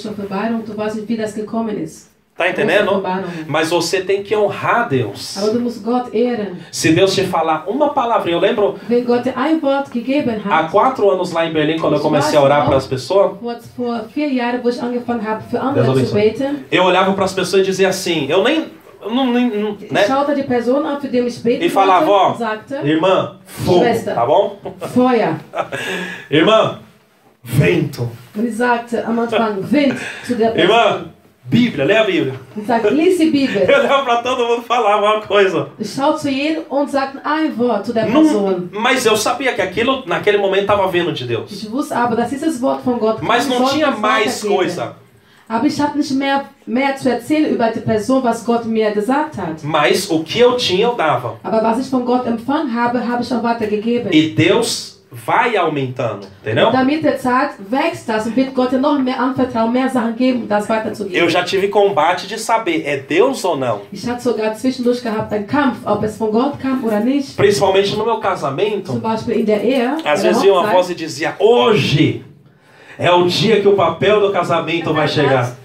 schon Offenbarung, du weißt nicht, wie das gekommen ist. Tá entendendo? Mas você tem que honrar Deus. Aber du musst Gott ehren. Se Deus te falar uma palavra, eu lembro Wenn Gott dir ein Wort gegeben há hat, 4 anos lá em Berlim, quando eu comecei a orar para as pessoas, vor 4 Jahren, wo ich angefangen habe, für andere zu beten, eu olhava para as pessoas e dizia assim, eu não, né? ich schaute die Person an, für die ich beten E falava, wollte, ó, und sagte, irmã, fogo, Schwester. tá bom? Feuer. Irmã, vento. Und ich sagte am Anfang, Wind zu der Person. Irmã, Bíblia, lê a Bíblia. Und sagte, lies die Bibel. Eu olhava para todo mundo falar uma coisa. Ich schaute zu jedem und sagte ein Wort zu der Não, Person. mas eu sabia que aquilo, naquele momento, estava vindo de Deus. Ich wusste aber, dass dieses Wort von Gott Mas não sollte tinha es mais weitergeben. coisa. Aber ich habe nicht mehr zu erzählen über die Person, was Gott mir gesagt hat. Mas o que eu tinha, eu dava. Aber was ich von Gott empfangen habe, habe ich auch weitergegeben. E Deus vai aumentando, entendeu? Und damit der Zeit wächst das und wird Gott dir noch mehr anvertrauen, mehr Sachen geben, um das weiterzugeben. Eu já tive combate de saber, é Deus ou não? Ich hatte sogar zwischendurch gehabt einen Kampf, ob es von Gott kam oder nicht. Principalmente no meu Zum casamento, Beispiel in der Ehe. às bei der vezes vinha uma Hochzeit. voz e dizia, hoje é o dia que o papel do casamento vai chegar.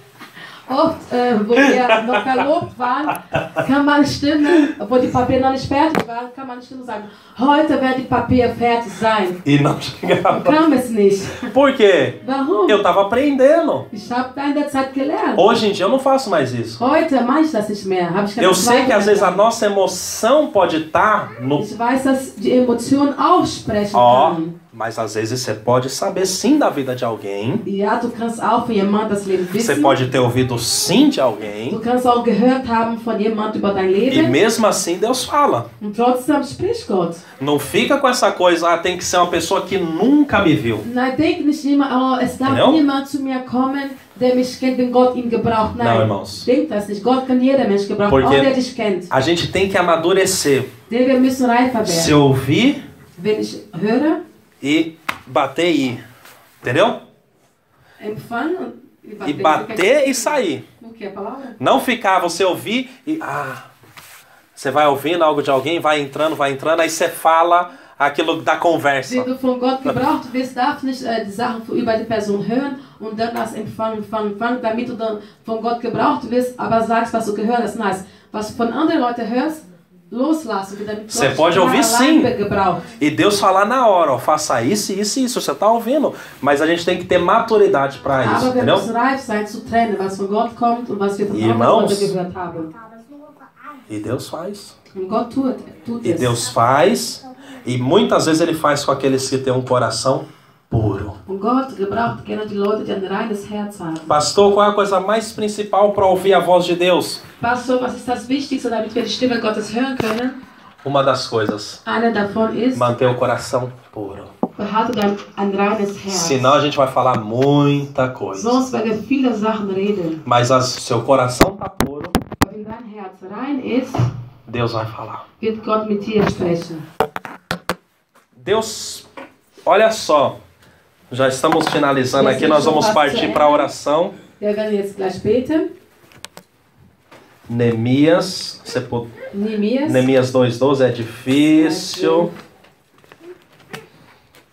Oft, wo wir noch verlobt waren, kann man Stimme, obwohl die Papiere noch nicht fertig waren, kann man Stimme sagen, heute werden die Papiere fertig sein. E não chegava. Kam es nicht. Por quê? Warum? Eu estava aprendendo. Ich habe da in der Zeit gelernt. Hoje em dia eu não faço mais isso. Heute mache ich das nicht mehr. Hab ich keine Eu sei que às Zweifel vezes a mehr. nossa emoção pode estar no... Ich weiß, dass die Emotionen auch sprechen Ó, können. mas às vezes você pode saber sim da vida de alguém. Ja, du kannst auch von jemandem das Leben Você wissen. pode ter ouvido sim de alguém. Du kannst auch gehört haben von jemandem über dein E Leben. mesmo assim Deus fala. Und trotzdem spricht Gott. Não fica com essa coisa, ah, tem que ser uma pessoa que nunca me viu. Nein, denk nicht immer, oh, es darf Entendeu? niemand zu mir kommen, der mich kennt, wenn Gott ihn gebraucht. Nein, Não, irmãos. denk das nicht. Gott kann jeder Mensch gebrauchen, Porque auch der dich kennt. A gente tem que amadurecer. Denn wir müssen reifer Se werden. ouvir Wenn ich höre, e bater e ir. Entendeu? empfangen und E bater e sair. O que é a palavra? Não ficar, você ouvir e... você vai ouvindo algo de alguém, vai entrando, aí você fala aquilo da conversa. Wenn du von Gott gebraucht wirst, darfst nicht die Sachen über die Person hören und dann das empfangen, damit du dann von Gott gebraucht wirst, aber sagst, was du gehört hast. Nice. Was du von anderen Leuten hörst, loslassen. Damit Você Gott pode dich ouvir allein sim. gebraucht. E Deus falar na hora, ó, faça isso, isso e isso. Você está ouvindo. Mas a gente tem que ter maturidade para isso, Aber wir entendeu? müssen reif sein zu trennen, was von Gott kommt und was wir von anderen Irmãos, Leuten gehört haben. E Deus faz. Und Gott tut E es. Deus faz. E muitas vezes Ele faz com aqueles que têm um coração puro. Und Gott gebraucht gerne die Leute, die ein reines Herz haben. Pastor, qual é a coisa mais principal para ouvir a voz de Deus? Pastor, was ist das Wichtigste, damit wir die Stimme Gottes hören können? Uma das coisas, Eine davon ist, manter o coração puro. behalte dein ein reines Herz. Senão a gente vai falar muita coisa. Sonst werden wir viele Sachen reden. Mas seu coração tá puro, Aber wenn dein Herz rein ist, Deus vai falar. wird Gott mit dir sprechen. Deus, olha só. Já estamos finalizando aqui, nós vamos partir para a oração. Wir werden jetzt gleich beten. Neemias, Neemias 2:12 é difícil.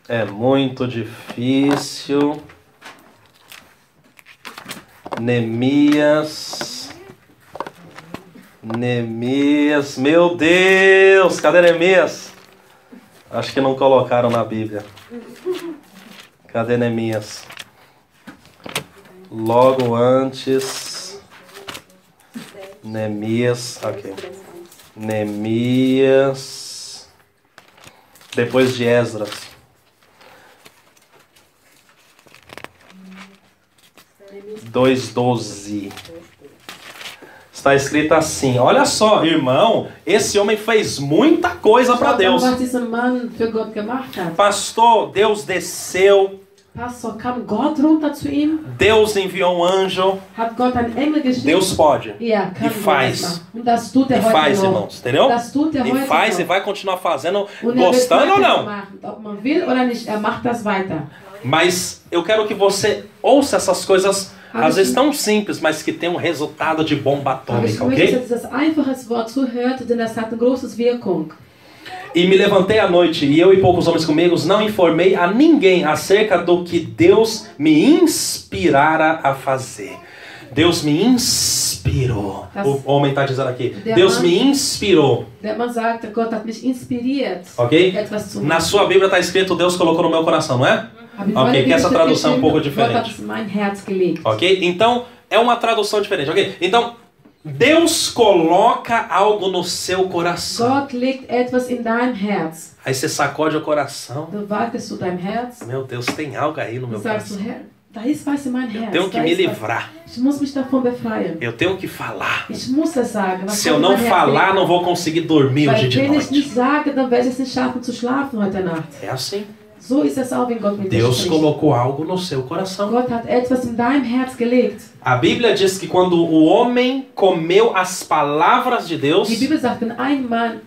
É muito difícil. Neemias, meu Deus, cadê Neemias? Acho que não colocaram na Bíblia. Cadê Neemias? Logo antes, Neemias, ok. Neemias, depois de Esdras. (2:12) 2:12. Está escrito assim, olha só, irmão, esse homem fez muita coisa para Deus. Was dieser Mann für Gott gemacht hat. Pastor, Deus desceu Pastor, kam Gott runter zu ihm? Deus enviou um anjo. Hat Gott einen Engel geschickt? Deus pode. Ja, E kann Gott faz. das machen. Und das tut E er heute faz, noch. irmãos, entendeu? Das tut er E heute faz e noch. vai continuar fazendo, Und er wird gostando ou weiter não. machen. Ob man will oder nicht, er macht das weiter. Mas eu quero que você ouça essas coisas, às vezes tão simples, mas que tem um resultado de bomba Aber ich atômica, möchte, ok? dass ihr das einfaches Wort zuhört, denn das hat eine große Wirkung. E me levantei à noite, e eu e poucos homens comigo não informei a ninguém acerca do que Deus me inspirara a fazer. Deus me inspirou. O homem está dizendo aqui. Deus me inspirou. Der Mann sagt, Gott hat mich inspiriert, Ok? etwas zu Na machen. sua Bíblia está escrito, Deus colocou no meu coração, não é? Aber in Ok, meiner que Bibel essa steht tradução é um pouco geschrieben, Gott hat diferente. es in mein Herz gelegt. Ok? Então, é uma tradução diferente, ok? Então, Deus coloca algo no seu coração. Gott legt etwas in dein Herz. Aí você sacode o coração. Du wartest zu deinem Herz Meu Deus, tem algo aí no und meu sagst du, coração. Herr, da ist was in mein Herz. Tenho que Da me ist was. livrar. Ich muss mich davon befreien. Eu tenho que falar. Ich muss das sagen. Was Se eu kommt in não mein Herz falar, liegt. não vou conseguir dormir hoje Weil de wenn ich noite. nicht sage, dann werde ich es nicht schaffen zu schlafen heute Nacht. É assim. So ist es auch, wenn Gott mit dir Deus spricht. colocou algo no seu coração. Gott hat etwas in deinem Herz gelegt. A Bíblia diz que quando o homem comeu as palavras de Deus, Die Bibel sagt, wenn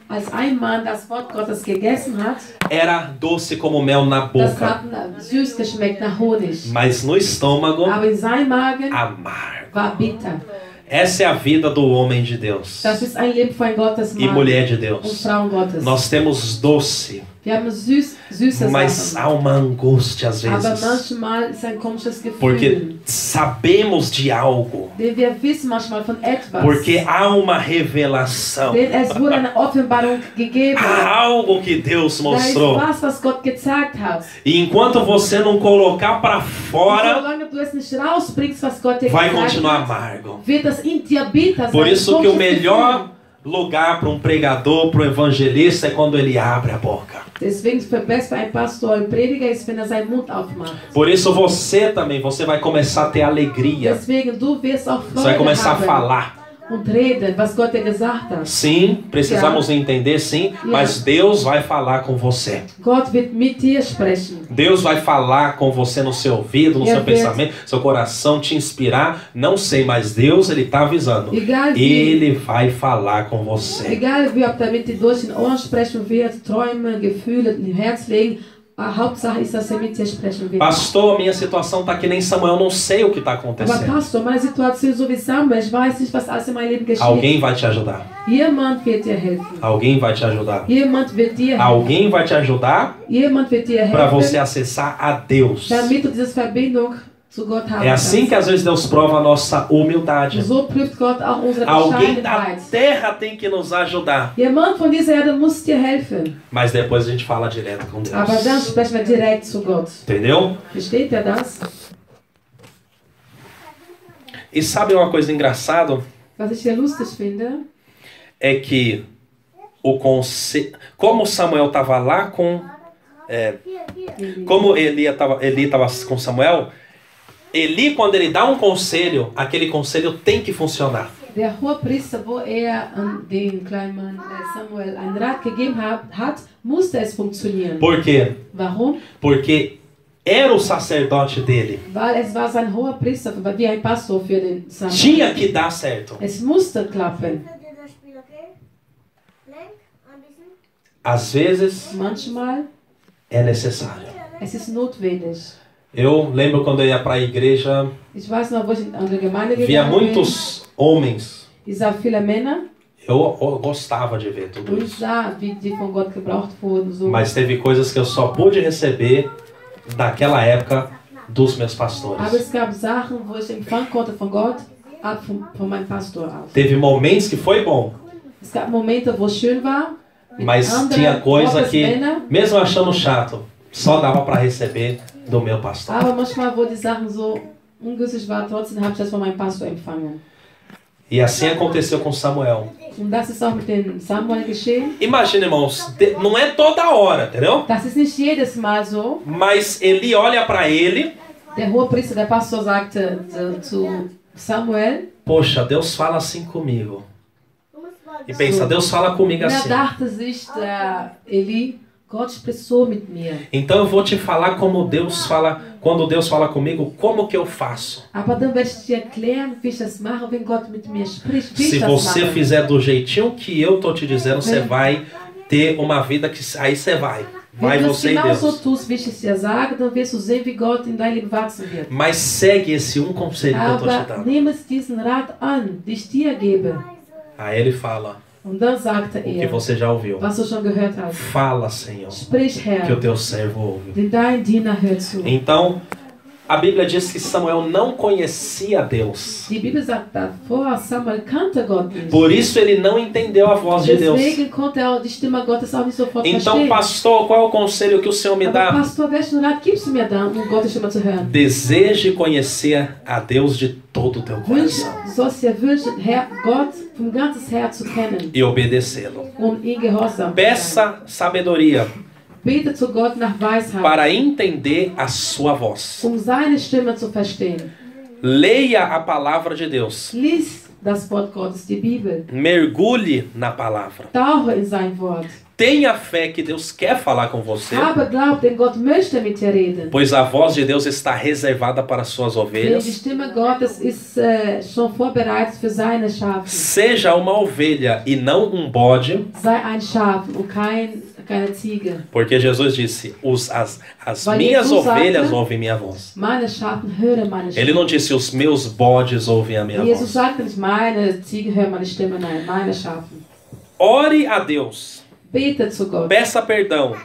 als ein Mann das Wort Gottes gegessen hat, era doce como mel na das boca, hat süß geschmeckt nach Honig. mas no estômago, Aber in seinem Magen amargo. war bitter. Essa é a vida do homem de Deus Das ist ein Leben von Gottes e Mann mulher de und Deus. Frauen Gottes. Nós temos doce, Wir haben süße mas Sachen. há uma angústia às Aber vezes, manchmal ist ein komisches Gefühl. porque sabemos de algo, Denn wir wissen manchmal von etwas. porque há uma revelação, Denn es wurde eine Offenbarung gegeben. há algo que Deus Da ist mostrou. was Gott gezeigt hat. E enquanto você não colocar para fora, Solange du es nicht rausbringst, was Gott dir vai gesagt continuar hat, amargo. wird das in dir bitter sein. Por isso que o Komisches melhor lugar para um pregador, para um evangelista é quando ele abre a boca. Gefühl. Deswegen ist es besser ein Pastor, ein Prediger ist, wenn er seinen Mund aufmacht. Por isso você também, você vai começar a ter alegria. Deswegen du wirst auch Você vai Freude começar a haben falar. und reden, was Gott dir gesagt hat. Sim, precisamos entender, sim, mas Deus vai falar com você. Gott wird mit dir sprechen. Deus vai falar com você no seu ouvido, no Eu seu vejo. pensamento, seu coração, te inspirar. Não sei, mas Deus, Ele está avisando. Egal wie, Ele vai falar com você. egal wie ob damit die durch den Ohren sprechen wird, Träume, Gefühle im Herz legen, Hauptsache ist, dass er mit dir sprechen wird. Pastor, minha situação está que nem Samuel, não sei o que está Aber acontecendo. Pastor, meine Situation ist so wie Samuel, ich weiß nicht, was alles in meinem Leben geschieht. Alguém vai te ajudar. Jemand wird dir helfen. Alguém vai te ajudar. Jemand wird dir helfen. Alguém vai te ajudar Jemand wird dir para você helfen, acessar a Deus. damit du diese Verbindung zu Gott haben É assim que às vezes Deus prova a nossa humildade. Und so prüft Gott auch unsere Alguém da Bescheidenheit. terra tem que nos ajudar. Jemand von dieser Erde muss dir helfen. Mas depois a gente fala direto com Aber dann Deus. sprechen wir direkt zu Gott. Entendeu? Versteht ihr das? E sabe uma coisa engraçada? Was ich hier lustig finde, É que como Samuel estava lá com... como Eli estava com Samuel, Eli, quando ele dá um conselho, aquele conselho tem que funcionar. der Hohepriester, wo an den kleinen Mann Samuel einen Rat gegeben hat, musste es funktionieren. Por quê? Warum? Porque era o sacerdote dele. Weil es war sein Hohepriester, wie ein Pastor für den Samuel. Tinha que dar certo. Es musste klappen. Às vezes Manchmal é necessário. es ist notwendig. Eu lembro quando eu ia para a igreja, Ich weiß noch, wo ich in eine Gemeinde via gegangen bin. muitos homens. Ich sah viele Männer Eu gostava de ver tudo und ich isso. sah, wie die von Gott gebraucht wurden. So. Mas teve coisas que eu só pude receber daquela época dos meus Aber pastores. es gab Sachen, wo ich empfangen konnte von Gott, von meinem Pastor aus. Teve momentos que foi bom, Es gab Momente, wo es schön war. mit mas anderen tinha coisa que, Gottesmännern, mesmo achando chato, só dava para receber do meu pastor. aber manchmal, wo die Sachen so ungünstig waren, trotzdem habe ich das von meinem Pastor empfangen. E assim aconteceu com Samuel. Und das ist auch mit dem Samuel geschehen. Imagina, irmãos, não é toda hora, entendeu? Das ist nicht jedes Mal so. Mas Eli olha para ele, Der Hohepriester, der Pastor sagte zu Samuel, poxa, Deus fala assim comigo. E pensa, Deus fala comigo und er assim. dachte sich, der Eli, Gott spricht so mit mir. Então eu vou te falar como Deus fala, quando Deus fala comigo, como que eu faço. Aber dann werde ich dir erklären, wie ich das mache, wenn Gott mit mir spricht, wie ich Se das você mache. fizer do jeitinho que eu tô te dizendo, você vai ter uma vida que aí você vai. Vai Wenn du es você e genauso Deus. tust, wie ich es dir sage, dann wirst du sehen, wie Gott in dein Leben wachsen wird. Mas segue esse conselho que eu tô te Aber dando. nimm es diesen Rat an, den ich dir gebe. Aí ele fala Und dann sagte o que er, você já ouviu. was du schon gehört hast. Fala, Senhor, Sprich, que o Herr, teu servo ouve. denn dein Diener hört zu. Então, a Bíblia diz que Samuel não conhecia Deus. Die Bibel sagt davor, Samuel kannte Gott nicht. Por isso ele não entendeu a voz de Deus. Deswegen konnte er die Stimme Gottes auch nicht sofort Então, verstehen. pastor, qual é o conselho que o Senhor me Aber dá? Pastor, welchen Rat gibst du mir da, um Gottes Stimme zu hören? Deseje conhecer a Deus de todo o teu Wünsch, coração du sollst dir wünschen, Herr, Gott vom ganzes Herz zu kennen, e obedecê-lo. ihm gehorsam zu sein. Peça sabedoria Bete zu Gott nach Weisheit, para entender a sua voz. seine Stimme zu verstehen. Leia a palavra de Deus. Lies das Wort Gottes, die Bibel. Mergulhe na palavra. Tauche in sein Wort. Tenha fé que Deus quer falar com você, Habe Glaub, denn Gott möchte mit dir reden. pois a voz de Deus está reservada para suas Denn die ovelhas. Stimme Gottes ist schon vorbereitet für seine Schafe. Seja uma ovelha e não um bode, Sei ein Schaf und keine Ziege. porque Jesus disse: as Vai minhas Jesus ovelhas sagte, ouvem minha voz. Meine Schafen hören meine Stimme. Ele não disse: os meus bodes ouvem a minha Jesus voz. sagte nicht, meine Ziege hören meine Stimme, nein, meine Schafen. Ore a Deus, Bete zu Gott. peça perdão.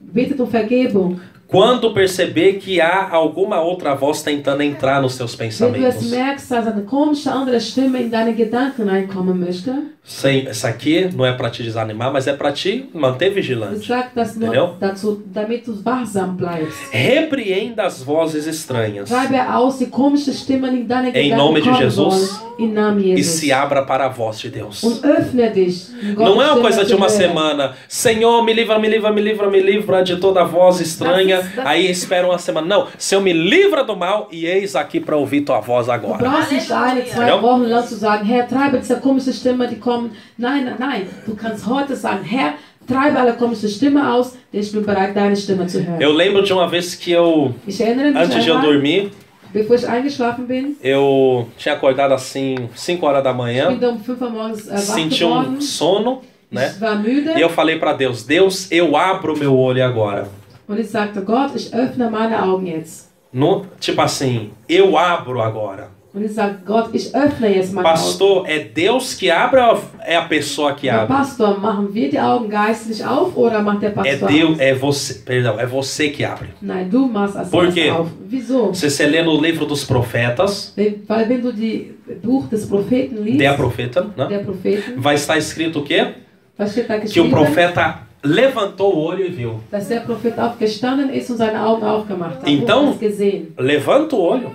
Betet um Vergebung. Quando perceber que há alguma outra voz tentando entrar nos seus Wenn du es pensamentos. merkst, dass eine komische andere Stimme in deine Gedanken reinkommen möchte, Sem, isso aqui não é para te desanimar, mas é para te manter ich vigilante. sage das nur Entendeu? dazu, damit du wachsam bleibst. Repreenda as vozes estranhas Treibe aus die komische Stimmen in deine Em Gedanken nome de kommen Jesus. sollen, im Namen e Jesus. se abra para a voz de Deus. Und öffne dich. um Não Gottes é uma coisa Stimme de uma zu hören. semana. Senhor, me livra, me livra, me livra, me livra de toda voz estranha. Aí espera uma semana. Não, Senhor, me livra do mal e eis aqui para ouvir tua voz Du agora. brauchst nicht eine, zwei Ja. Wochen lang zu sagen, Herr, treibe diese komische Stimme, die kommen. Nein, nein, nein. Du kannst heute sagen, Herr, treibe alle komische Stimme aus, denn ich bin bereit, deine Stimme zu hören. Eu lembro de uma vez que eu, Ich erinnere mich antes de eu einmal, dormir, bevor ich eingeschlafen bin, eu tinha acordado assim 5 horas da ich manhã, bin um 5 Uhr morgens wach senti geworden. sono, né? Ich war müde E eu falei para Deus: Deus, eu abro meu olho agora. und ich sagte, Gott, ich öffne meine Augen jetzt. No, tipo assim, eu abro agora. Und ich sagte, Gott, ich öffne jetzt meine Augen. Pastor, é Deus que abre ou é a pessoa que Der abre? Pastor, machen wir die Augen geistlich auf oder macht der É Pastor Deus, auf? é você, perdão, é você que abre. Nein, du machst als Por erstes quê? auf. Wieso? Se você lê no livro dos profetas, Weil wenn du die Buch des Propheten liest, der Profeta, né? der Propheten, Vai estar escrito o quê? was steht da Que o geschrieben? profeta levantou o olho e viu. Dass der Prophet aufgestanden ist und seine Augen aufgemacht hat. Então- Du hast es gesehen. Levanta o olho,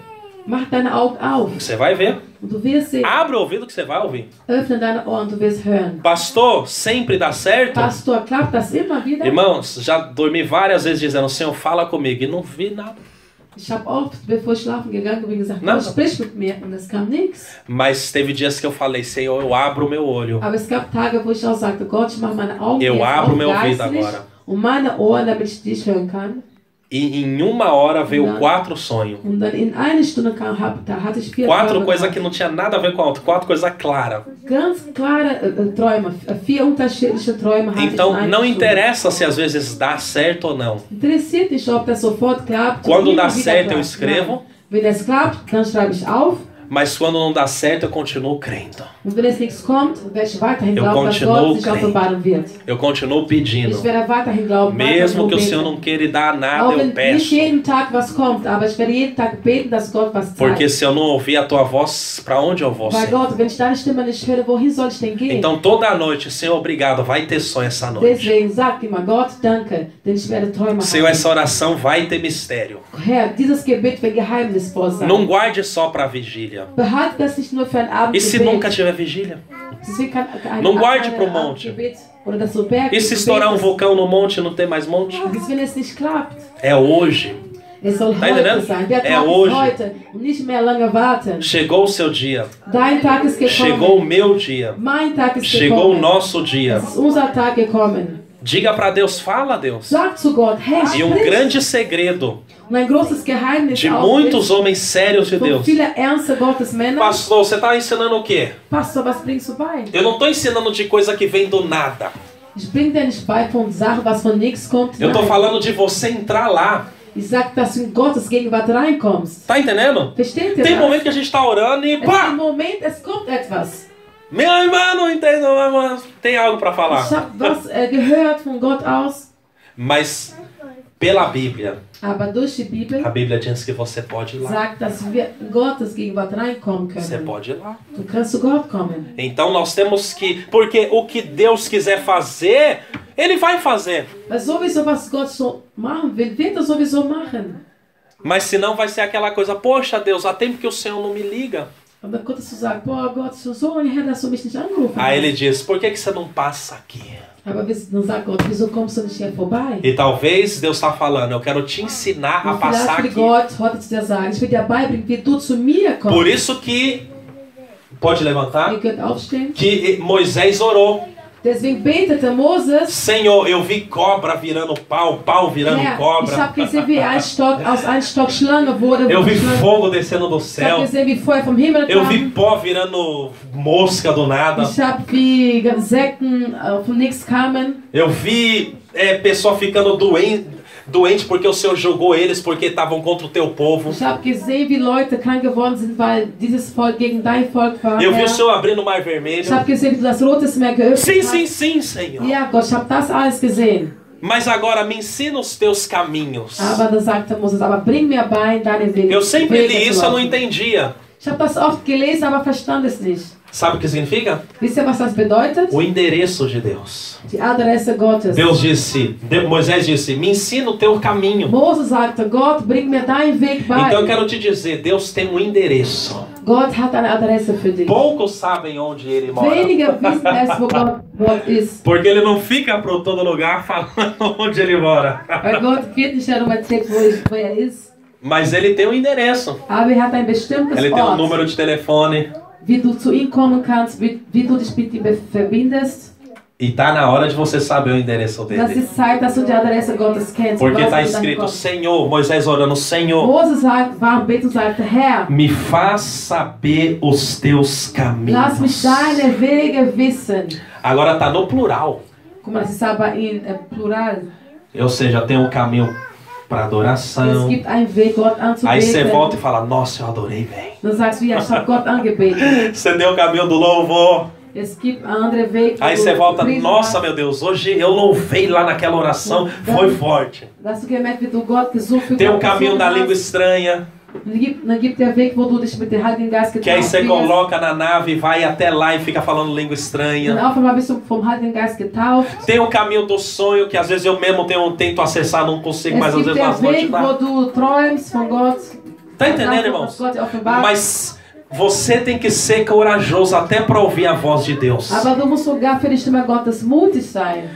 Mach deine Augen auf você vai ver. und du wirst sehen. Abre o ouvido que você vai ouvir. Öffne deine Ohren, du wirst hören. Pastor, sempre dá certo? Pastor, klappt das immer wieder? Irmãos, já dormi várias vezes dizendo: Senhor, fala comigo. E não vi nada. Ich habe oft, bevor ich schlafen gegangen bin, gesagt, Nein. Gott, sprich mit mir. Und es kam nichts. Mas teve dias que eu falei: Senhor, eu abro o meu olho. Aber es gab Tage, wo ich auch sagte, Gott, ich mache meine Augen Eu jetzt abro auf, meu ouvido geistlich, agora. und meine Ohren, damit ich dich hören kann. E em uma hora veio Não. 4 sonhos. Und dann in einer Stunde da hatte ich 4 4 Träume coisas gehabt. que não tinha nada a ver com a outra. 4 coisas claras. Ganz klare Träume, 4 unterschiedliche Träume hatte ich in Então einer não Stunde. interessa se às vezes dá certo ou não. Interessiert nicht, ob das sofort klappt. Quando oder dá immer wieder certo, eu klappt. escrevo. Nein. Wenn es klappt, dann schreibe ich auf. Mas quando não dá certo, eu continuo crendo. Und wenn es nichts kommt, werde ich weiterhin Eu glauben, dass continuo Gott sich crendo. offenbaren wird. Eu continuo pedindo. Ich werde weiterhin glauben, Mesmo que o weiterhin Senhor beten. não queira dar nada, Auch eu wenn nicht peço. jeden Tag was kommt, aber ich werde jeden Tag beten, dass Gott was zeigt. Porque se eu não ouvir a tua voz, para onde eu vou, Weil Senhor? Gott, wenn ich deine Stimme nicht höre, wohin soll ich denn gehen? Então toda noite, Senhor, obrigado, vai ter sonho essa noite. Deswegen sagt immer Gott, danke, denn ich werde Träume Senhor, haben. essa oração vai ter mistério. Herr, dieses Gebet wird geheimnisvoll sein. Não guarde só para a vigília. Behalte das nicht nur für ein Abendgebet. E se nunca tiver vigília? Deswegen kann ein Não guarde pro monte. Abendgebet oder das so Berg. E se estourar um vulcão no monte e não tem mais monte? Das, wenn es nicht klappt. É hoje. Es soll Tá heute entendendo? sein. Der É Tag hoje. ist heute und nicht mehr lange warten. Chegou o seu dia. Dein Tag ist gekommen. Chegou o meu dia. Mein Tag ist Chegou o gekommen. nosso dia. Es ist unser Tag gekommen. Diga para Deus, fala a Deus. Sag zu Gott, hey, E um sprich. grande segredo Und ein großes Geheimnis de auch muitos ist, homens sérios de von Deus. vielen ernste Gottesmänner. Pastor, você está ensinando o quê? Pastor, was bringst du bei? Eu não estou ensinando de coisa que vem do nada. Ich bring dir nicht bei von Sachen, was von nichts kommt. Eu estou Nein. falando de você entrar lá. Ich sag, dass du in Gottes Gegenwart reinkommst. Tá entendendo? Versteht ihr Tem das? momento que a gente está orando e Es ist pá! ein Moment, es kommt etwas. Meu irmão, não entendo, mas tem algo para Ich falar. habe was gehört von Gott aus, Mas pela Bíblia, aber durch die Bibel a Bíblia diz que você pode ir lá. sagt, dass wir in Gottes Gegenwart reinkommen Você können. pode ir lá. Du kannst zu Gott kommen. Então nós temos que, porque o que Deus quiser fazer, Ele vai fazer. Weil sowieso, was Gott so machen will, wird er sowieso machen. Mas senão vai ser aquela coisa, poxa Deus, há tempo que o Senhor não me liga. Und dann konntest du sagen, boah Gott, schon so lange her, dass du mich nicht angerufen Aí Ele hast. diz, por que você não passa aqui? Aber dann sagt Gott, wieso kommst du nicht hier vorbei? E talvez Deus está falando, eu quero te ensinar a Und vielleicht passar will aqui. Gott heute zu dir sagen, ich will dir beibringen, wie du zu mir Por kommst. isso que, pode levantar, Ihr könnt aufstehen. que Moisés orou. Deswegen betete Moses, Senhor, eu vi cobra virando pau, pau virando Herr, ich cobra. habe gesehen, wie ein Stock aus einem Stock Schlange wurde. Eu vi Schlange. fogo descendo do Ich habe céu. gesehen, wie Feuer vom Himmel Eu vi kam. pó virando mosca do nada. Ich habe wie Insekten vom Nichts kamen. Eu vi pessoa ficando doente porque o Senhor jogou eles porque estavam contra o teu povo. Ich habe gesehen, wie Leute krank geworden sind, weil dieses Volk gegen dein Volk war. Eu vi Herr. o Senhor abrindo o mar Ich vermelho. habe gesehen, wie du das Rotes Meer geöffnet Sim, hast. sim, sim, Senhor. Ja, Gott, ich habe das alles gesehen. Mas agora me ensina os teus caminhos. Aber dann sagte Moses, aber bring mir bei deine Wege. Eu sempre li Wege zu isso, eu não laufen. entendia. Ich habe das oft gelesen, aber verstand es nicht. Sabe o que significa? Wisst ihr, was das bedeutet? O endereço de Deus. Die Adresse Gottes. Deus disse, Moisés disse, me ensina o teu caminho. Moses sagte, Gott, bring mir deinen Weg bei. Então eu quero te dizer, Deus tem um endereço. Gott hat eine Adresse für dich. Poucos sabem onde ele mora. Weniger wissen es, wo Gott ist. Porque ele não fica por todo lugar falando onde ele mora. Weil Gott geht nicht herum erzählt, wo er ist. Mas ele tem um endereço. Aber er hat ein bestimmtes Ele tem um Ort, número de telefone. wie du zu ihm kommen kannst, wie du dich mit ihm verbindest. E tá na hora de você saber o endereço Das dele. ist Zeit, dass du die Adresse Gottes kennst. Porque Was está du dann escrito, kommst. Senhor, Moisés orando, Senhor, Moses war am Beten und sagte, Herr, me faz saber os teus lass mich caminhos. deine Wege wissen. Agora tá no plural. Guck mal, das ist aber in Plural. Ou seja, tem um caminho para Es adoração. gibt einen Weg, Gott Aí você volta anzubeten. e fala, nossa, eu adorei bem. Dann sagst du, ja, ich habe Gott angebetet. Você deu o caminho do louvor. Es gibt einen anderen Weg. wo Aí du você volta, gepriesen nossa, hast. meu Deus, hoje eu louvei lá naquela oração, foi forte. Hast du gemerkt, wie du Gott gesucht für Tem o Gott caminho gesungen da hast? língua estranha, Dann gibt der Weg, wo du dich mit dem Heiligen Geist que aí getauft você wirst. coloca na nave, vai até lá e fica falando língua Und estranha. auf einmal bist du vom Heiligen Geist getauft. Tem o caminho do sonho, que às vezes eu mesmo tento acessar, não consigo, mas Es às gibt vezes den nas noites Weg, dá. wo du träumst von Gott. Tá entendendo, Was irmãos? Gott dir offenbart. Mas você tem que ser corajoso até para ouvir a voz de Deus. Aber du musst sogar für die Stimme Gottes mutig sein.